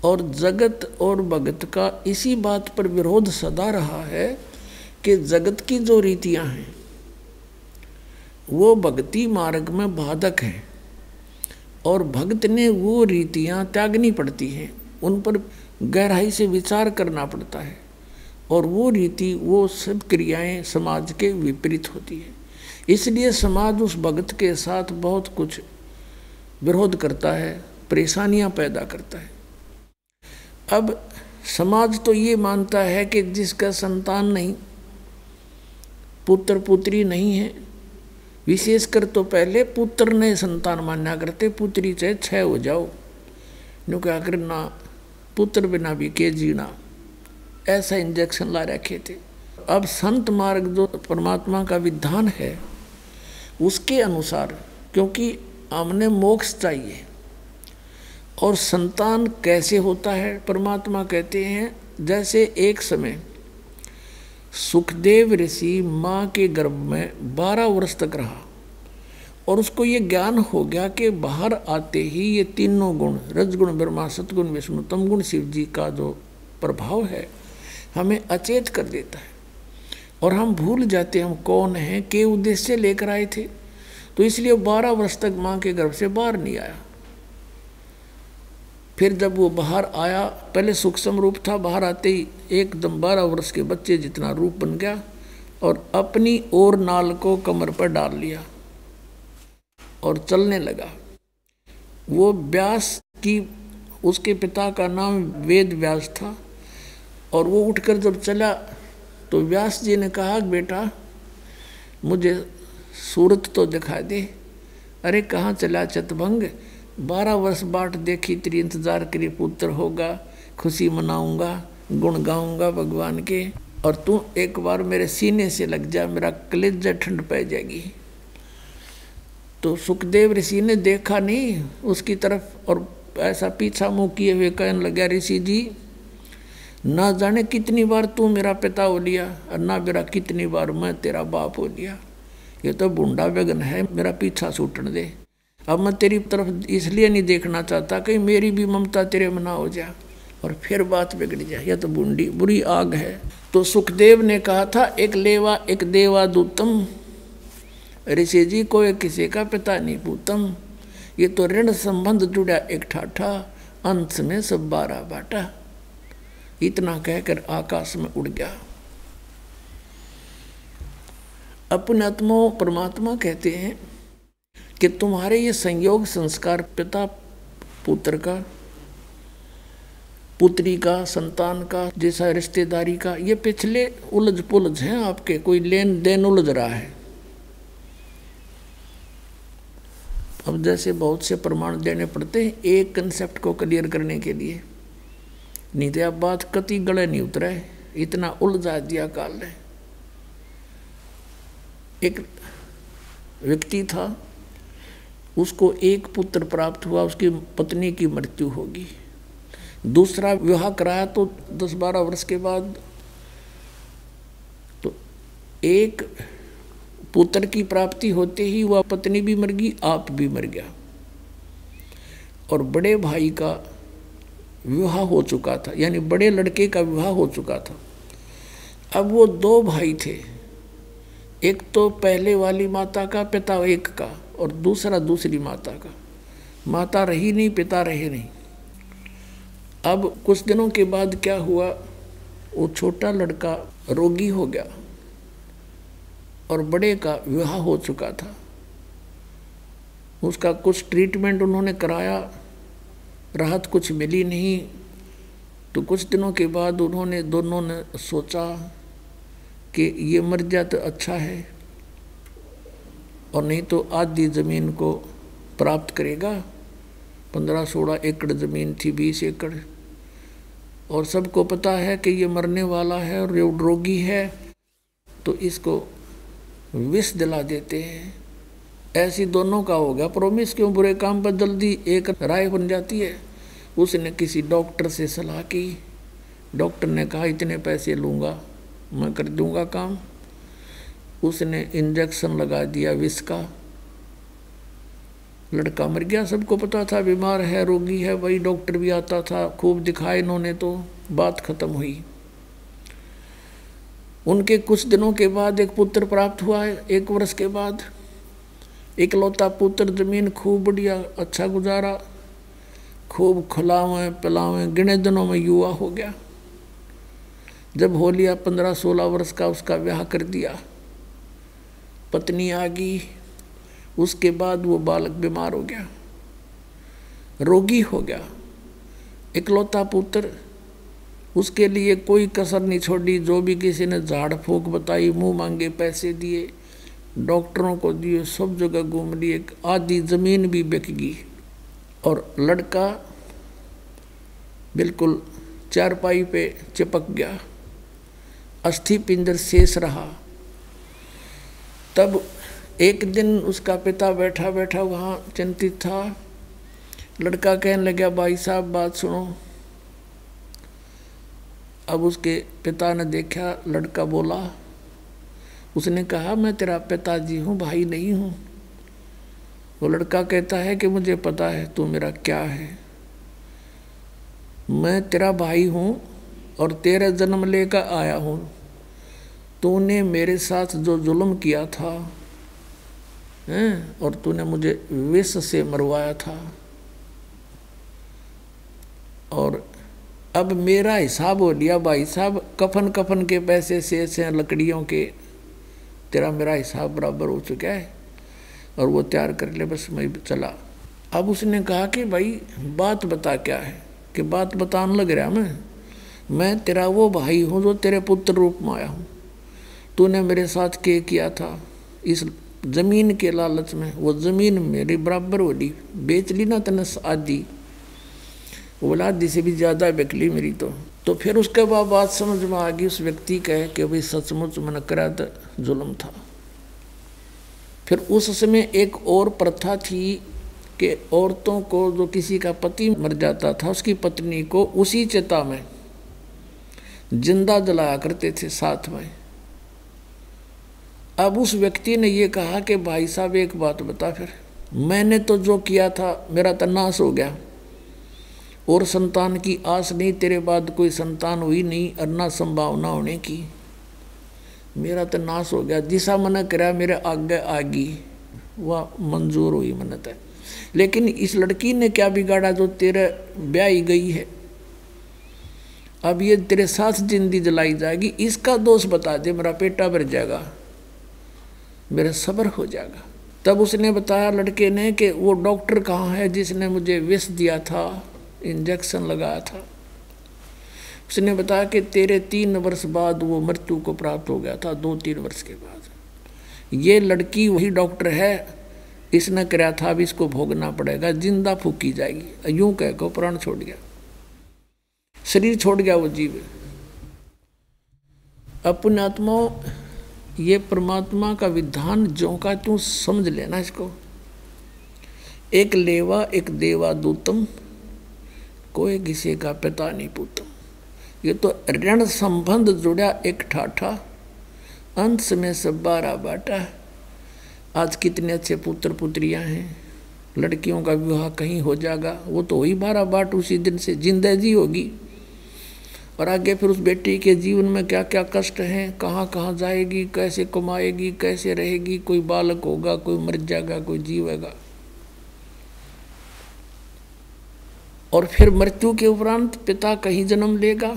और जगत और भगत का इसी बात पर विरोध सदा रहा है कि जगत की जो रीतियां हैं वो भक्ति मार्ग में बाधक है, और भक्त ने वो रीतियां त्यागनी पड़ती हैं, उन पर गहराई से विचार करना पड़ता है, और वो रीति वो सब क्रियाएं समाज के विपरीत होती है। इसलिए समाज उस भक्त के साथ बहुत कुछ विरोध करता है, परेशानियां पैदा करता है। अब समाज तो ये मानता है कि जिसका संतान नहीं, पुत्र पुत्री नहीं है, विशेषकर तो पहले पुत्र ने संतान मान्या करते, पुत्री चाहे 6 हो जाओ, नो क्या करना, पुत्र बिना भी के जीना, ऐसा इंजेक्शन ला रखे थे। अब संत मार्ग जो परमात्मा का विधान है उसके अनुसार, क्योंकि हमने मोक्ष चाहिए। और संतान कैसे होता है? परमात्मा कहते हैं जैसे एक समय सुखदेव ऋषि माँ के गर्भ में 12 वर्ष तक रहा और उसको ये ज्ञान हो गया कि बाहर आते ही ये तीनों गुण, रजगुण ब्रह्मा, सतगुण विष्णु, तमगुण शिव जी का जो प्रभाव है हमें अचेत कर देता है और हम भूल जाते हैं हम कौन हैं, के उद्देश्य से लेकर आए थे। तो इसलिए 12 वर्ष तक माँ के गर्भ से बाहर नहीं आया। फिर जब वो बाहर आया, पहले सूक्ष्म रूप था, बाहर आते ही एकदम 12 वर्ष के बच्चे जितना रूप बन गया और अपनी और नाल को कमर पर डाल लिया और चलने लगा। वो व्यास की, उसके पिता का नाम वेद व्यास था और वो उठकर जब चला तो व्यास जी ने कहा, बेटा मुझे सूरत तो दिखा दे। अरे कहाँ चला चतभंग, 12 वर्ष बाट देखी तेरी, इंतजार करी, पुत्र होगा, खुशी मनाऊंगा, गुण गाऊंगा भगवान के, और तू एक बार मेरे सीने से लग जा, मेरा कलेजा ठंड पै जाएगी। तो सुखदेव ऋषि ने देखा नहीं उसकी तरफ और ऐसा पीछा मुँह किए हुए कहने लगा, ऋषि जी ना जाने कितनी बार तू मेरा पिता हो लिया और ना मेरा कितनी बार मैं तेरा बाप हो लिया। ये तो बूढ़ा बेगन है, मेरा पीछा छूटने दे। अब मैं तेरी तरफ इसलिए नहीं देखना चाहता कि मेरी भी ममता तेरे में ना हो जाए और फिर बात बिगड़ जाए। यह तो बूढ़ी बुरी आग है। तो सुखदेव ने कहा था, एक लेवा एक देवा दूतम, ऋषि जी को एक किसी का पिता नहीं पूतम। ये तो ऋण संबंध जुड़ा एक ठाठा, अंत में सब 12 बाटा। इतना कहकर आकाश में उड़ गया। अपने आत्मा परमात्मा कहते हैं कि तुम्हारे ये संयोग संस्कार, पिता पुत्र का, पुत्री का, संतान का, जैसा रिश्तेदारी का, ये पिछले उलझ पुलझ हैं आपके, कोई लेन देन उलझ रहा है। अब जैसे बहुत से प्रमाण देने पड़ते हैं एक कंसेप्ट को क्लियर करने के लिए, नहीं तो आप बात कति गले नहीं उतरे, इतना उलझा दिया काल ने। एक व्यक्ति था, उसको एक पुत्र प्राप्त हुआ, उसकी पत्नी की मृत्यु होगी। दूसरा विवाह कराया तो 10-12 वर्ष के बाद तो एक पुत्र की प्राप्ति होते ही वह पत्नी भी मर गई, आप भी मर गया। और बड़े भाई का विवाह हो चुका था, यानी बड़े लड़के का विवाह हो चुका था। अब वो 2 भाई थे, एक तो पहले वाली माता का, पिता एक का, और दूसरा दूसरी माता का। माता रही नहीं, पिता रहे नहीं। अब कुछ दिनों के बाद क्या हुआ, वो छोटा लड़का रोगी हो गया और बड़े का विवाह हो चुका था। उसका कुछ ट्रीटमेंट उन्होंने कराया, राहत कुछ मिली नहीं। तो कुछ दिनों के बाद उन्होंने दोनों ने सोचा कि ये मर जाए तो अच्छा है, और नहीं तो आधी ज़मीन को प्राप्त करेगा। 15-16 एकड़ ज़मीन थी, 20 एकड़, और सबको पता है कि ये मरने वाला है और रोगी है, तो इसको विष दिला देते हैं। ऐसी दोनों का हो गया प्रॉमिस। क्यों, बुरे काम पर जल्दी एक राय बन जाती है। उसने किसी डॉक्टर से सलाह की, डॉक्टर ने कहा इतने पैसे लूँगा, मैं कर दूँगा काम। उसने इंजेक्शन लगा दिया विष का, लड़का मर गया। सबको पता था बीमार है, रोगी है, वही डॉक्टर भी आता था, खूब दिखाए इन्होंने, तो बात खत्म हुई। उनके कुछ दिनों के बाद एक पुत्र प्राप्त हुआ है, 1 वर्ष के बाद। इकलौता पुत्र, जमीन खूब बढ़िया, अच्छा गुजारा, खूब खिलावें पिलावें, गिने दिनों में युवा हो गया। जब हो लिया 15-16 वर्ष का, उसका ब्याह कर दिया, पत्नी आ गई। उसके बाद वो बालक बीमार हो गया, रोगी हो गया। इकलौता पुत्र, उसके लिए कोई कसर नहीं छोड़ी। जो भी किसी ने झाड़ फूक बताई, मुंह मांगे पैसे दिए, डॉक्टरों को दिए, सब जगह घूम लिए, आधी ज़मीन भी बिक गई। और लड़का बिल्कुल चारपाई पे चिपक गया। अस्थि पिंजर शेष रहा। तब एक दिन उसका पिता बैठा बैठा वहाँ चिंतित था। लड़का कहने लगा, भाई साहब बात सुनो। अब उसके पिता ने देखा, लड़का बोला, उसने कहा, मैं तेरा पिताजी हूँ, भाई नहीं हूँ। वो लड़का कहता है कि मुझे पता है तू मेरा क्या है, मैं तेरा भाई हूँ और तेरे जन्म लेकर आया हूँ। तूने मेरे साथ जो जुल्म किया था और तूने मुझे विष से मरवाया था, और अब मेरा हिसाब हो लिया भाई साहब। कफन कफन के पैसे से लकड़ियों के, तेरा मेरा हिसाब बराबर हो चुका है और वो तैयार कर ले, बस मैं चला। अब उसने कहा कि भाई बात बता क्या है, कि बात बताने लग रहा मैं तेरा वो भाई हूँ जो तेरे पुत्र रूप में आया हूँ। तूने मेरे साथ क्या किया था इस जमीन के लालच में, वो जमीन मेरी बराबर हो ली, बेच ली ना तने आदि, वो बोला आदि से भी ज़्यादा बिक ली मेरी। तो फिर उसके बाद बात समझ में आ गई उस व्यक्ति कहे कि भाई सचमुच मन करा तो जुल्म था। फिर उस समय एक और प्रथा थी कि औरतों को जो किसी का पति मर जाता था उसकी पत्नी को उसी चिता में जिंदा जलाया करते थे साथ में। अब उस व्यक्ति ने ये कहा कि भाई साहब एक बात बता, फिर मैंने तो जो किया था मेरा तो नाश हो गया और संतान की आस नहीं, तेरे बाद कोई संतान हुई नहीं और ना संभावना होने की, मेरा तो नाश हो गया। जिसा मन करा मेरे आगे आगी वह मंजूर हुई मन्नत है। लेकिन इस लड़की ने क्या बिगाड़ा जो तेरे ब्याही गई है, अब ये तेरे साथ जिंदगी जलाई जाएगी, इसका दोष बता दे, मेरा पेटा भर जाएगा, मेरा सब्र हो जाएगा। तब उसने बताया लड़के ने कि वो डॉक्टर कहाँ है जिसने मुझे विष दिया था, इंजेक्शन लगाया था। उसने बताया कि तेरे 3 वर्ष बाद वो मृत्यु को प्राप्त हो गया था, 2-3 वर्ष के बाद। ये लड़की वही डॉक्टर है, इसने कराया था, अब इसको भोगना पड़ेगा, जिंदा फूकी जाएगी। यूं कह को प्राण छोड़ गया, शरीर छोड़ गया वो जीव। अपने आत्मा ये परमात्मा का विधान जो का तू समझ लेना इसको। एक लेवा एक देवा दूतम, कोई किसी का पिता नहीं पूतम। ये तो ऋण संबंध जुड़ा एक ठाठा, अंश में सब 12 बाटा। आज कितने अच्छे पुत्र पुत्रियां हैं, लड़कियों का विवाह कहीं हो जाएगा, वो तो वही 12 बाट उसी दिन से जिंदगी होगी। और आगे फिर उस बेटी के जीवन में क्या क्या कष्ट हैं, कहाँ कहाँ जाएगी, कैसे कमाएगी, कैसे रहेगी, कोई बालक होगा, कोई मर जाएगा, कोई जीवेगा। और फिर मृत्यु के उपरांत पिता कहीं जन्म लेगा,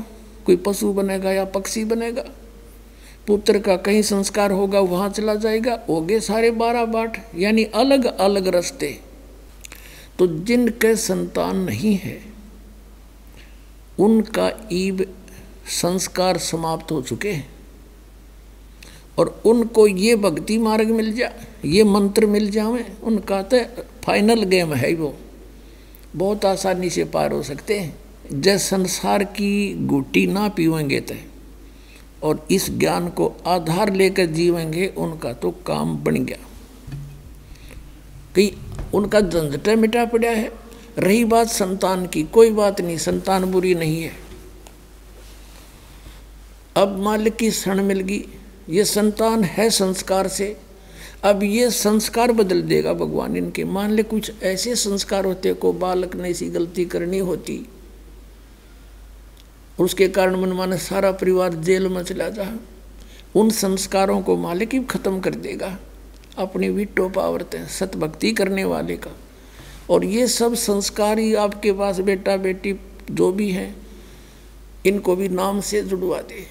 कोई पशु बनेगा या पक्षी बनेगा, पुत्र का कहीं संस्कार होगा वहाँ चला जाएगा। हो गए सारे 12 बाट, यानी अलग अलग रास्ते। तो जिनके संतान नहीं है उनका ईब संस्कार समाप्त हो चुके हैं, और उनको ये भक्ति मार्ग मिल जाए, ये मंत्र मिल जाए, उनका तो फाइनल गेम है, वो बहुत आसानी से पार हो सकते हैं। जब संसार की गुटी ना पीवेंगे तो और इस ज्ञान को आधार लेकर जीवेंगे, उनका तो काम बन गया, कहीं उनका झंझट मिटा पड़ा है। रही बात संतान की, कोई बात नहीं, संतान बुरी नहीं है। अब मालिक की शरण मिल गई, ये संतान है संस्कार से, अब ये संस्कार बदल देगा भगवान इनके। मान ले कुछ ऐसे संस्कार होते को बालक ने ऐसी गलती करनी होती, उसके कारण मनमाने सारा परिवार जेल में चला जा, उन संस्कारों को मालिक ही खत्म कर देगा अपनी वीटो पावर सत भक्ति करने वाले का। और ये सब संस्कार ही आपके पास बेटा बेटी जो भी हैं इनको भी नाम से जुड़वा दे,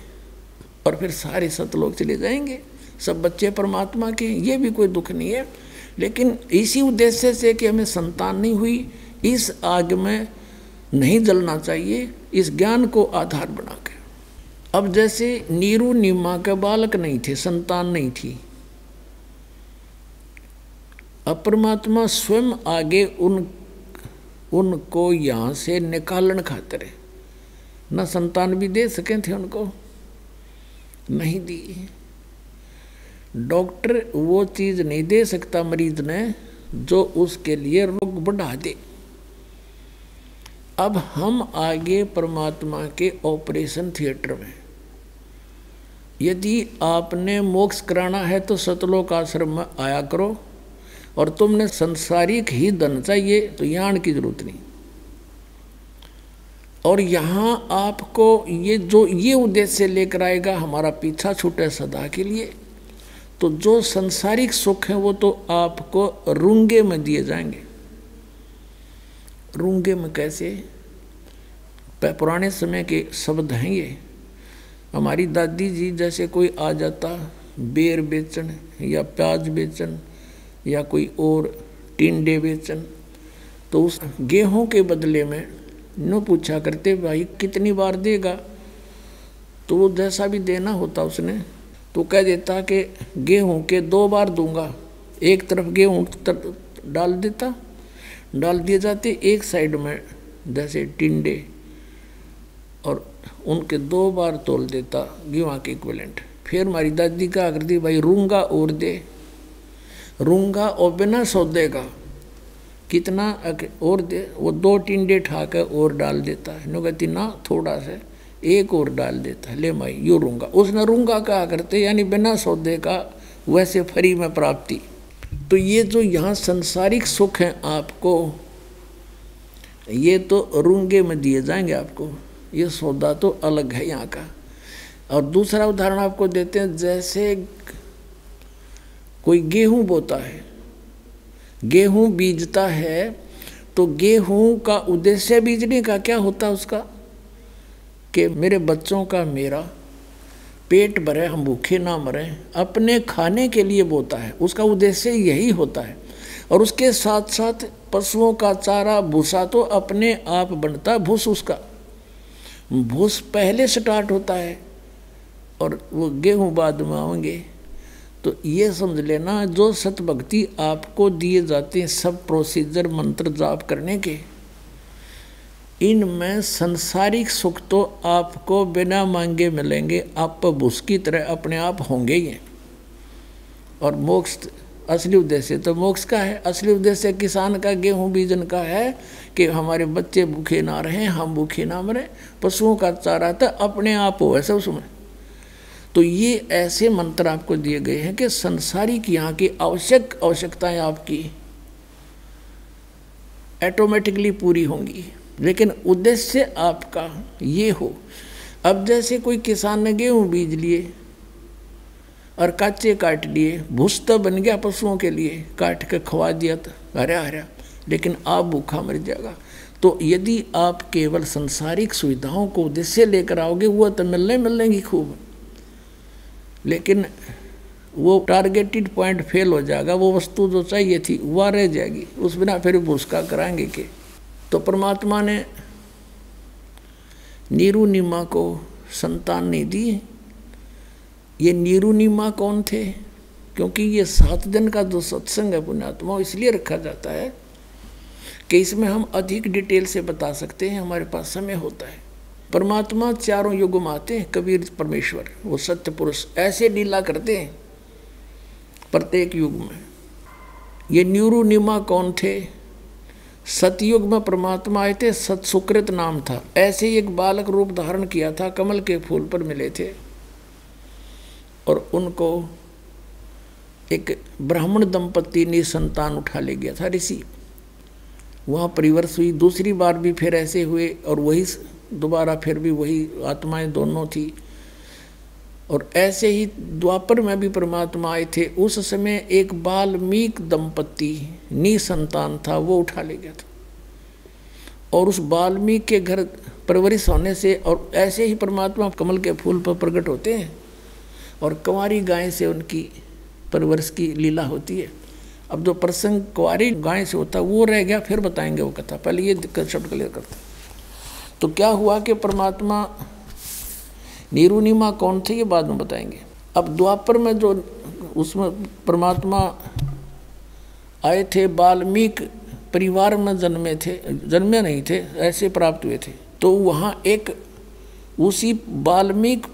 और फिर सारे सतलोक चले जाएंगे, सब बच्चे परमात्मा के। ये भी कोई दुख नहीं है, लेकिन इसी उद्देश्य से कि हमें संतान नहीं हुई, इस आग में नहीं जलना चाहिए, इस ज्ञान को आधार बना के। अब जैसे नीरू नीमा के बालक नहीं थे, संतान नहीं थी, अब परमात्मा स्वयं आगे उनको यहाँ से निकालन खातिर न संतान भी दे सके थे उनको, नहीं दी। डॉक्टर वो चीज नहीं दे सकता मरीज ने जो उसके लिए रोग बढ़ा दे। अब हम आगे परमात्मा के ऑपरेशन थिएटर में, यदि आपने मोक्ष कराना है तो सतलोक आश्रम में आया करो, और तुमने संसारिक ही धन चाहिए तो यहाँ आने की जरूरत नहीं। और यहाँ आपको ये उद्देश्य लेकर आएगा हमारा पीछा छूटे सदा के लिए, तो जो संसारिक सुख है वो तो आपको रूंगे में दिए जाएंगे। रूंगे में कैसे? पुराने समय के शब्द हैं ये। हमारी दादी जी जैसे कोई आ जाता बेर बेचन या प्याज बेचन या कोई और टिंडे बेचन, तो उस गेहूं के बदले में न पूछा करते भाई कितनी बार देगा, तो वो जैसा भी देना होता उसने तो कह देता कि गेहूं के 2 बार दूंगा। एक तरफ गेहूं डाल दिए जाते, एक साइड में जैसे टिंडे, और उनके 2 बार तोल देता गेहूं के इक्विवेलेंट। फिर हमारी दादी कहा करती भाई रूंगा और दे, रूंगा और बिना सौदे का कितना और दे, वो 2 टिंडे ठाकर और डाल देता है। नो कहती ना थोड़ा सा एक और डाल देता है, ले माई यो रूंगा। उसने रूंगा कहा करते यानी बिना सौदे का, वैसे फ्री में प्राप्ति। तो ये जो यहाँ संसारिक सुख है आपको, ये तो रूंगे में दिए जाएंगे आपको, ये सौदा तो अलग है यहाँ का। और दूसरा उदाहरण आपको देते हैं, जैसे कोई गेहूं बोता है, गेहूं बीजता है, तो गेहूं का उद्देश्य बीजने का क्या होता है उसका, कि मेरे बच्चों का मेरा पेट भरे, हम भूखे ना मरें, अपने खाने के लिए बोता है, उसका उद्देश्य यही होता है। और उसके साथ साथ पशुओं का चारा भूसा तो अपने आप बनता है, भूस उसका भूस पहले स्टार्ट होता है और वो गेहूं बाद में आएंगे। तो ये समझ लेना, जो सतभक्ति आपको दिए जाते हैं सब प्रोसीजर मंत्र जाप करने के, इनमें संसारिक सुख तो आपको बिना मांगे मिलेंगे, आप भूस की तरह अपने आप होंगे ही। और मोक्ष असली उद्देश्य तो मोक्ष का है। असली उद्देश्य किसान का गेहूं बीजन का है कि हमारे बच्चे भूखे ना रहें, हम भूखे ना मरें, पशुओं का चारा तो अपने आप हो ऐसा उसमें। तो ये ऐसे मंत्र आपको दिए गए हैं कि संसारिक यहाँ की आवश्यकताएं आपकी ऑटोमेटिकली पूरी होंगी, लेकिन उद्देश्य आपका ये हो। अब जैसे कोई किसान ने गेहूं बीज लिए और कच्चे काट लिए, भूस तो बन गया पशुओं के लिए, काट के खवा दिया था हरा हरा, लेकिन आप भूखा मर जाएगा। तो यदि आप केवल संसारिक सुविधाओं को उद्देश्य लेकर आओगे, वो तो मिलेंगी खूब, लेकिन वो टारगेटेड पॉइंट फेल हो जाएगा, वो वस्तु जो चाहिए थी वह रह जाएगी, उस बिना फिर भूसका कराएंगे के। तो परमात्मा ने नीरुनिमा को संतान नहीं दी। ये नीरुनिमा कौन थे? क्योंकि ये 7 दिन का जो सत्संग है पुण्यात्मा, इसलिए रखा जाता है कि इसमें हम अधिक डिटेल से बता सकते हैं, हमारे पास समय होता है। परमात्मा 4 युग में आते हैं, कबीर परमेश्वर वो सत्य पुरुष ऐसे लीला करते हैं प्रत्येक युग में। ये नीरुनिमा कौन थे? सतयुग में परमात्मा आए थे, सतसुकृत नाम था, ऐसे ही एक बालक रूप धारण किया था, कमल के फूल पर मिले थे और उनको एक ब्राह्मण दंपति ने संतान उठा ले गया था ऋषि। वहाँ परिवर्ष हुई, दूसरी बार भी फिर ऐसे हुए और वही दोबारा फिर भी वही आत्माएं दोनों थी। और ऐसे ही द्वापर में भी परमात्मा आए थे। उस समय एक वाल्मीकि दंपति निसंतान था, वो उठा ले गया था और उस वाल्मीकि के घर परवरिश होने से, और ऐसे ही परमात्मा कमल के फूल पर प्रकट होते हैं और कुंवारी गाय से उनकी परवरिश की लीला होती है। अब जो प्रसंग कुंवारी गाय से होता है वो रह गया, फिर बताएंगे वो कथा, पहले ये कंसेप्ट क्लियर करते। तो क्या हुआ कि परमात्मा नीरुनिमा कौन थे ये बाद में बताएंगे। अब द्वापर में जो उसमें परमात्मा आए थे, वाल्मीकि परिवार में जन्मे नहीं थे, ऐसे प्राप्त हुए थे। तो वहाँ एक उसी वाल्मीकि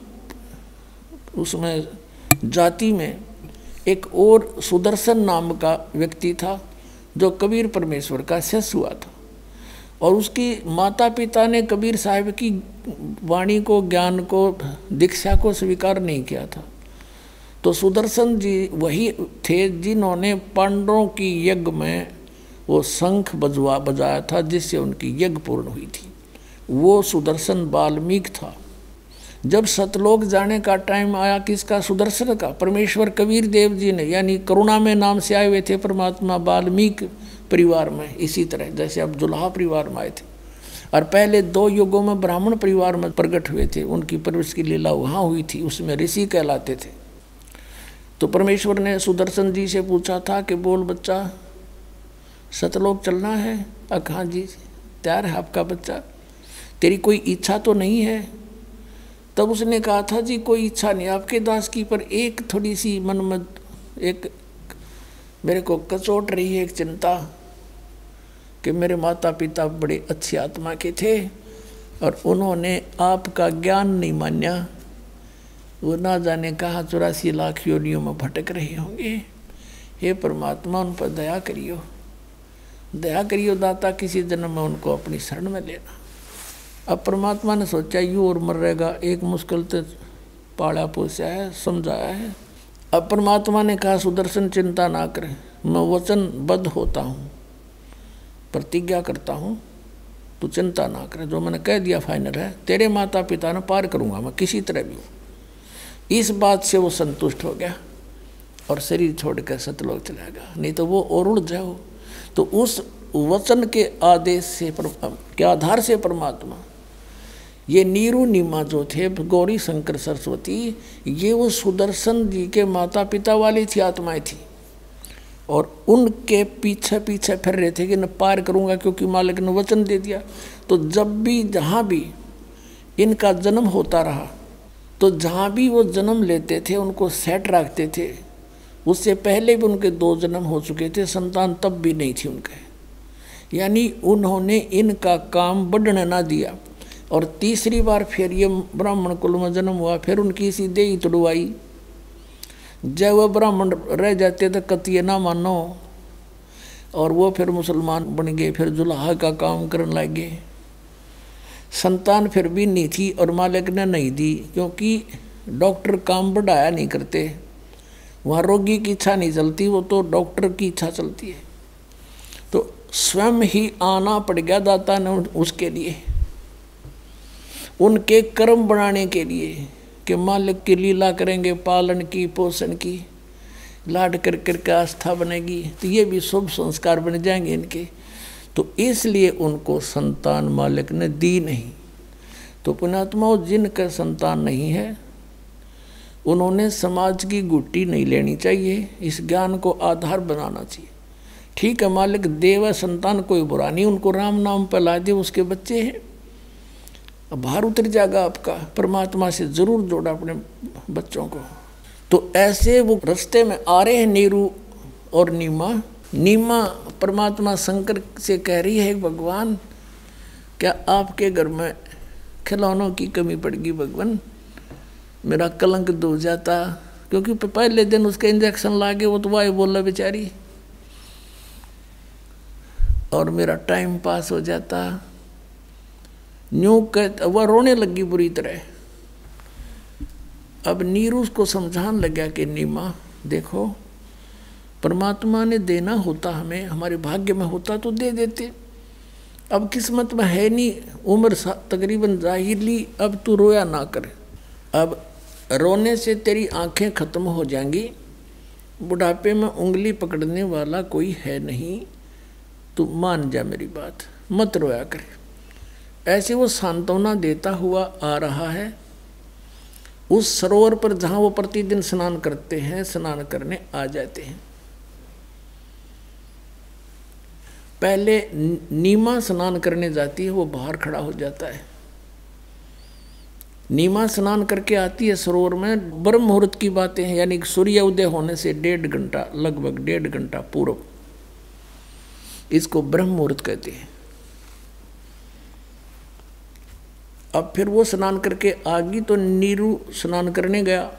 उसमें जाति में एक और सुदर्शन नाम का व्यक्ति था जो कबीर परमेश्वर का शिष्य हुआ था, और उसकी माता पिता ने कबीर साहब की वाणी को, ज्ञान को, दीक्षा को स्वीकार नहीं किया था। तो सुदर्शन जी वही थे जिन्होंने पांडवों की यज्ञ में वो शंख बजाया था, जिससे उनकी यज्ञ पूर्ण हुई थी। वो सुदर्शन वाल्मीकि था। जब सतलोक जाने का टाइम आया किसका? सुदर्शन का। परमेश्वर कबीर देव जी ने, यानी करुणा में नाम से आए हुए थे परमात्मा वाल्मीकि परिवार में, इसी तरह जैसे अब जुलाहा परिवार में आए थे, और पहले 2 युगों में ब्राह्मण परिवार में प्रकट हुए थे। उनकी परवरिश की लीला वहाँ हुई थी, उसमें ऋषि कहलाते थे। तो परमेश्वर ने सुदर्शन जी से पूछा था कि बोल बच्चा, सतलोक चलना है? हाँ जी, तैयार है आपका बच्चा, तेरी कोई इच्छा तो नहीं है? तब उसने कहा था जी कोई इच्छा नहीं आपके दास की, पर एक थोड़ी सी मन में एक मेरे को कचोट रही है, एक चिंता कि मेरे माता पिता बड़े अच्छी आत्मा के थे और उन्होंने आपका ज्ञान नहीं मान्या। वो ना जाने कहाँ 84 लाख योनियों में भटक रहे होंगे। हे परमात्मा, उन पर दया करियो, दया करियो दाता, किसी जन्म में उनको अपनी शरण में लेना। अब परमात्मा ने सोचा यूँ और मर रहेगा, एक मुश्किल तो पाला पोसा है, समझाया है। अब परमात्मा ने कहा सुदर्शन चिंता ना करें, मैं वचनबद्ध होता हूँ, प्रतिज्ञा करता हूँ, तू चिंता ना करे, जो मैंने कह दिया फाइनल है, तेरे माता पिता ने पार करूँगा मैं किसी तरह भी हो। इस बात से वो संतुष्ट हो गया और शरीर छोड़कर सतलोक चला गया, नहीं तो वो और उड़ जाओ। तो उस वचन के आदेश से के आधार से परमात्मा, ये नीरू नीमा जो थे गौरी शंकर सरस्वती, ये वो सुदर्शन जी के माता पिता वाली थी, आत्माएं थी, और उनके पीछे पीछे फिर रहे थे कि न पार करूँगा, क्योंकि मालिक ने वचन दे दिया। तो जब भी जहाँ भी इनका जन्म होता रहा, तो जहाँ भी वो जन्म लेते थे उनको सेट रखते थे। उससे पहले भी उनके 2 जन्म हो चुके थे, संतान तब भी नहीं थी उनके, यानी उन्होंने इनका काम बढ़ने ना दिया। और तीसरी बार फिर ये ब्राह्मण कुल में जन्म हुआ, फिर उनकी सी देही तुड़वाई। जब वह ब्राह्मण रह जाते तो कतिये ना मानो, और वो फिर मुसलमान बन गए, फिर जुलाहा का काम करने लगे। संतान फिर भी नहीं थी और मालिक ने नहीं दी, क्योंकि डॉक्टर काम बढ़ाया नहीं करते, वहाँ रोगी की इच्छा नहीं चलती, वो तो डॉक्टर की इच्छा चलती है। तो स्वयं ही आना पड़ गया दाता ने उसके लिए, उनके कर्म बनाने के लिए कि मालिक की लीला करेंगे, पालन की, पोषण की, लाड कर करके आस्था बनेगी, तो ये भी शुभ संस्कार बन जाएंगे इनके। तो इसलिए उनको संतान मालिक ने दी नहीं। तो पुण्यात्माओं, जिनका संतान नहीं है उन्होंने समाज की गुट्टी नहीं लेनी चाहिए, इस ज्ञान को आधार बनाना चाहिए। ठीक है, मालिक देव संतान कोई बुरा नहीं, उनको राम नाम पर ला दे, उसके बच्चे हैं, बाहर उतर जाएगा आपका। परमात्मा से जरूर जोड़ा अपने बच्चों को। तो ऐसे वो रास्ते में आ रहे हैं नीरू और नीमा। नीमा परमात्मा शंकर से कह रही है, भगवान क्या आपके घर में खिलौनों की कमी पड़गी भगवान, मेरा कलंक धो जाता, क्योंकि पहले दिन उसके इंजेक्शन लागे, वो तो वाई बोला बेचारी, और मेरा टाइम पास हो जाता। न्यू कहता, वह रोने लगी बुरी तरह। अब नीरू को समझाने लगा कि नीमा देखो, परमात्मा ने देना होता हमें, हमारे भाग्य में होता तो दे देते, अब किस्मत में है नहीं, उम्र तकरीबन जाहिर ली, अब तू रोया ना कर, अब रोने से तेरी आंखें खत्म हो जाएंगी, बुढ़ापे में उंगली पकड़ने वाला कोई है नहीं, तू मान जा मेरी बात, मत रोया कर। ऐसे वो सांत्वना देता हुआ आ रहा है उस सरोवर पर जहाँ वो प्रतिदिन स्नान करते हैं, स्नान करने आ जाते हैं। पहले नीमा स्नान करने जाती है, वो बाहर खड़ा हो जाता है। नीमा स्नान करके आती है सरोवर में, ब्रह्म मुहूर्त की बातें हैं, यानी सूर्य उदय होने से 1.5 घंटा, लगभग 1.5 घंटा पूर्व, इसको ब्रह्म मुहूर्त कहते हैं। अब फिर वो स्नान करके आ गई, तो नीरू स्नान करने गया,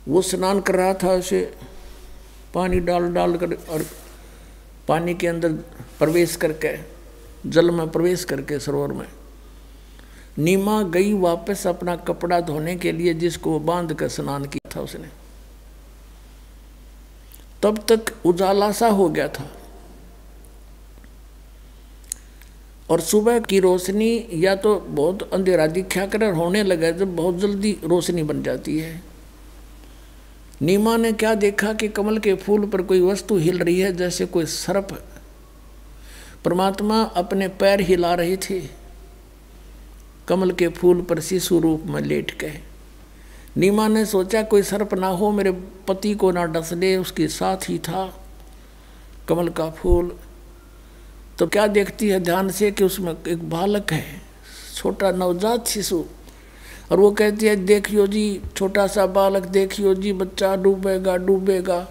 वो स्नान कर रहा था, उसे पानी डाल डाल कर और पानी के अंदर प्रवेश करके, जल में प्रवेश करके सरोवर में, नीमा गई वापस अपना कपड़ा धोने के लिए, जिसको वो बांध कर स्नान किया था उसने। तब तक उजाला सा हो गया था और सुबह की रोशनी या तो बहुत अंधेरा दिखा कर होने लगा, जब बहुत जल्दी रोशनी बन जाती है। नीमा ने क्या देखा कि कमल के फूल पर कोई वस्तु हिल रही है, जैसे कोई सर्प। परमात्मा अपने पैर हिला रहे थे कमल के फूल पर शिशु रूप में लेट के। नीमा ने सोचा कोई सर्प ना हो, मेरे पति को ना डस ले, उसके साथ ही था कमल का फूल। तो क्या देखती है ध्यान से कि उसमें एक बालक है, छोटा नवजात शिशु, और वो कहती है देखियो जी छोटा सा बालक, देखियो जी बच्चा डूबेगा डूबेगा,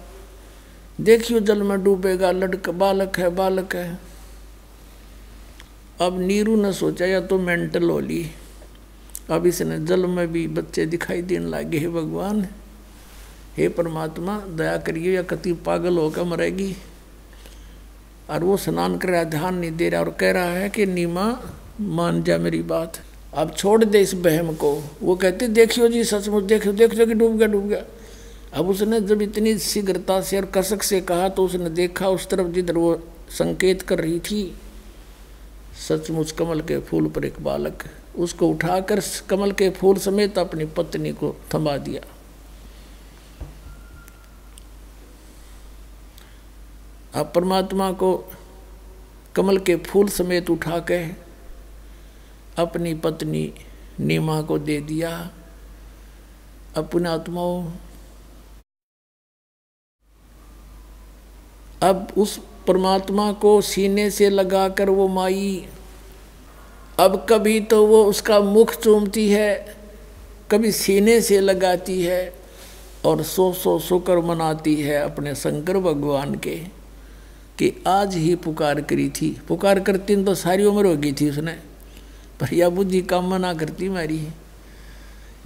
देखियो जल में डूबेगा, लड़का बालक है बालक है। अब नीरू ने सोचा या तो मेंटल हो ली, अब इसने जल में भी बच्चे दिखाई देने लगे। हे भगवान, हे परमात्मा दया करिए, या कति पागल होकर मरेगी। और वो स्नान कर रहा, ध्यान नहीं दे रहा और कह रहा है कि नीमा मान जा मेरी बात, अब छोड़ दे इस बहम को। वो कहते देखियो जी सचमुच देखियो देखियो कि डूब गया डूब गया। अब उसने जब इतनी शीघ्रता से और कसक से कहा तो उसने देखा उस तरफ जिधर वो संकेत कर रही थी, सचमुच कमल के फूल पर एक बालक। उसको उठाकर कमल के फूल समेत अपनी पत्नी को थमा दिया। अब परमात्मा को कमल के फूल समेत उठा के अपनी पत्नी नीमा को दे दिया। अपने आत्माओं, अब उस परमात्मा को सीने से लगाकर वो माई, अब कभी तो वो उसका मुख चूमती है, कभी सीने से लगाती है और सौ सौ शुक्र मनाती है अपने शंकर भगवान के कि आज ही पुकार करी थी। पुकार करती तो सारी उम्र हो गई थी उसने, पर यह बुद्धि काम मना करती मेरी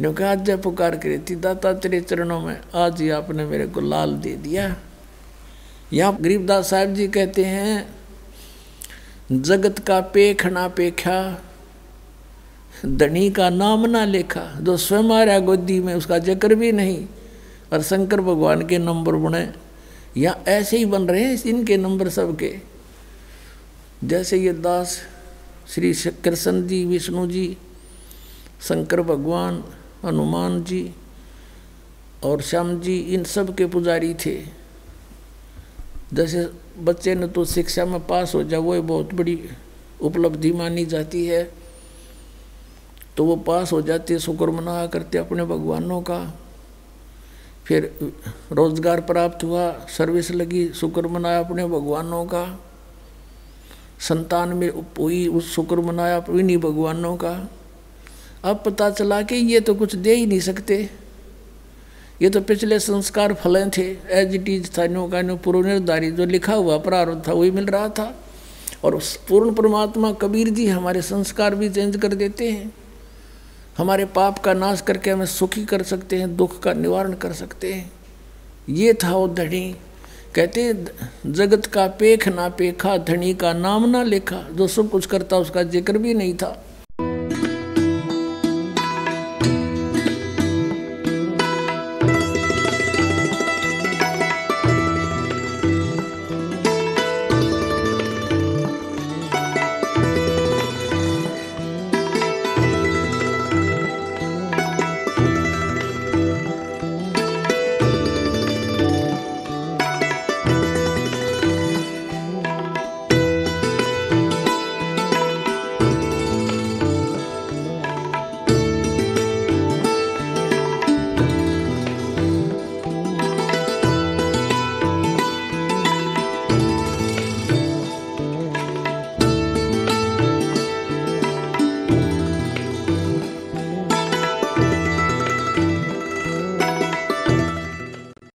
ने कहा आज जब पुकार करी थी दाता तेरे चरणों में, आज ही आपने मेरे को लाल दे दिया। यहाँ गरीबदास साहब जी कहते हैं जगत का पेख ना पेखा, धनी का नाम ना लेखा। जो स्वयं आ रहा गोदी में उसका जिक्र भी नहीं, और शंकर भगवान के नंबर बने। यहाँ ऐसे ही बन रहे हैं इनके नंबर सबके, जैसे ये दास श्री कृष्ण जी, विष्णु जी, शंकर भगवान, हनुमान जी और श्याम जी, इन सब के पुजारी थे। जैसे बच्चे ने तो शिक्षा में पास हो जाए वो बहुत बड़ी उपलब्धि मानी जाती है, तो वो पास हो जाते, शुक्र मनाया करते अपने भगवानों का। फिर रोजगार प्राप्त हुआ, सर्विस लगी, शुक्र मनाया अपने भगवानों का। संतान में हुई, उस शुक्र मनाया इन्हीं भगवानों का। अब पता चला कि ये तो कुछ दे ही नहीं सकते, ये तो पिछले संस्कार फले थे, एज इट इज था, नो का नो पूर्व निर्धारित जो लिखा हुआ प्रारब्ध था वही मिल रहा था। और पूर्ण परमात्मा कबीर जी हमारे संस्कार भी चेंज कर देते हैं, हमारे पाप का नाश करके हमें सुखी कर सकते हैं, दुख का निवारण कर सकते हैं। ये था वो धनी। कहते जगत का पेख ना पेखा, धनी का नाम ना लेखा। जो सब कुछ करता उसका जिक्र भी नहीं था।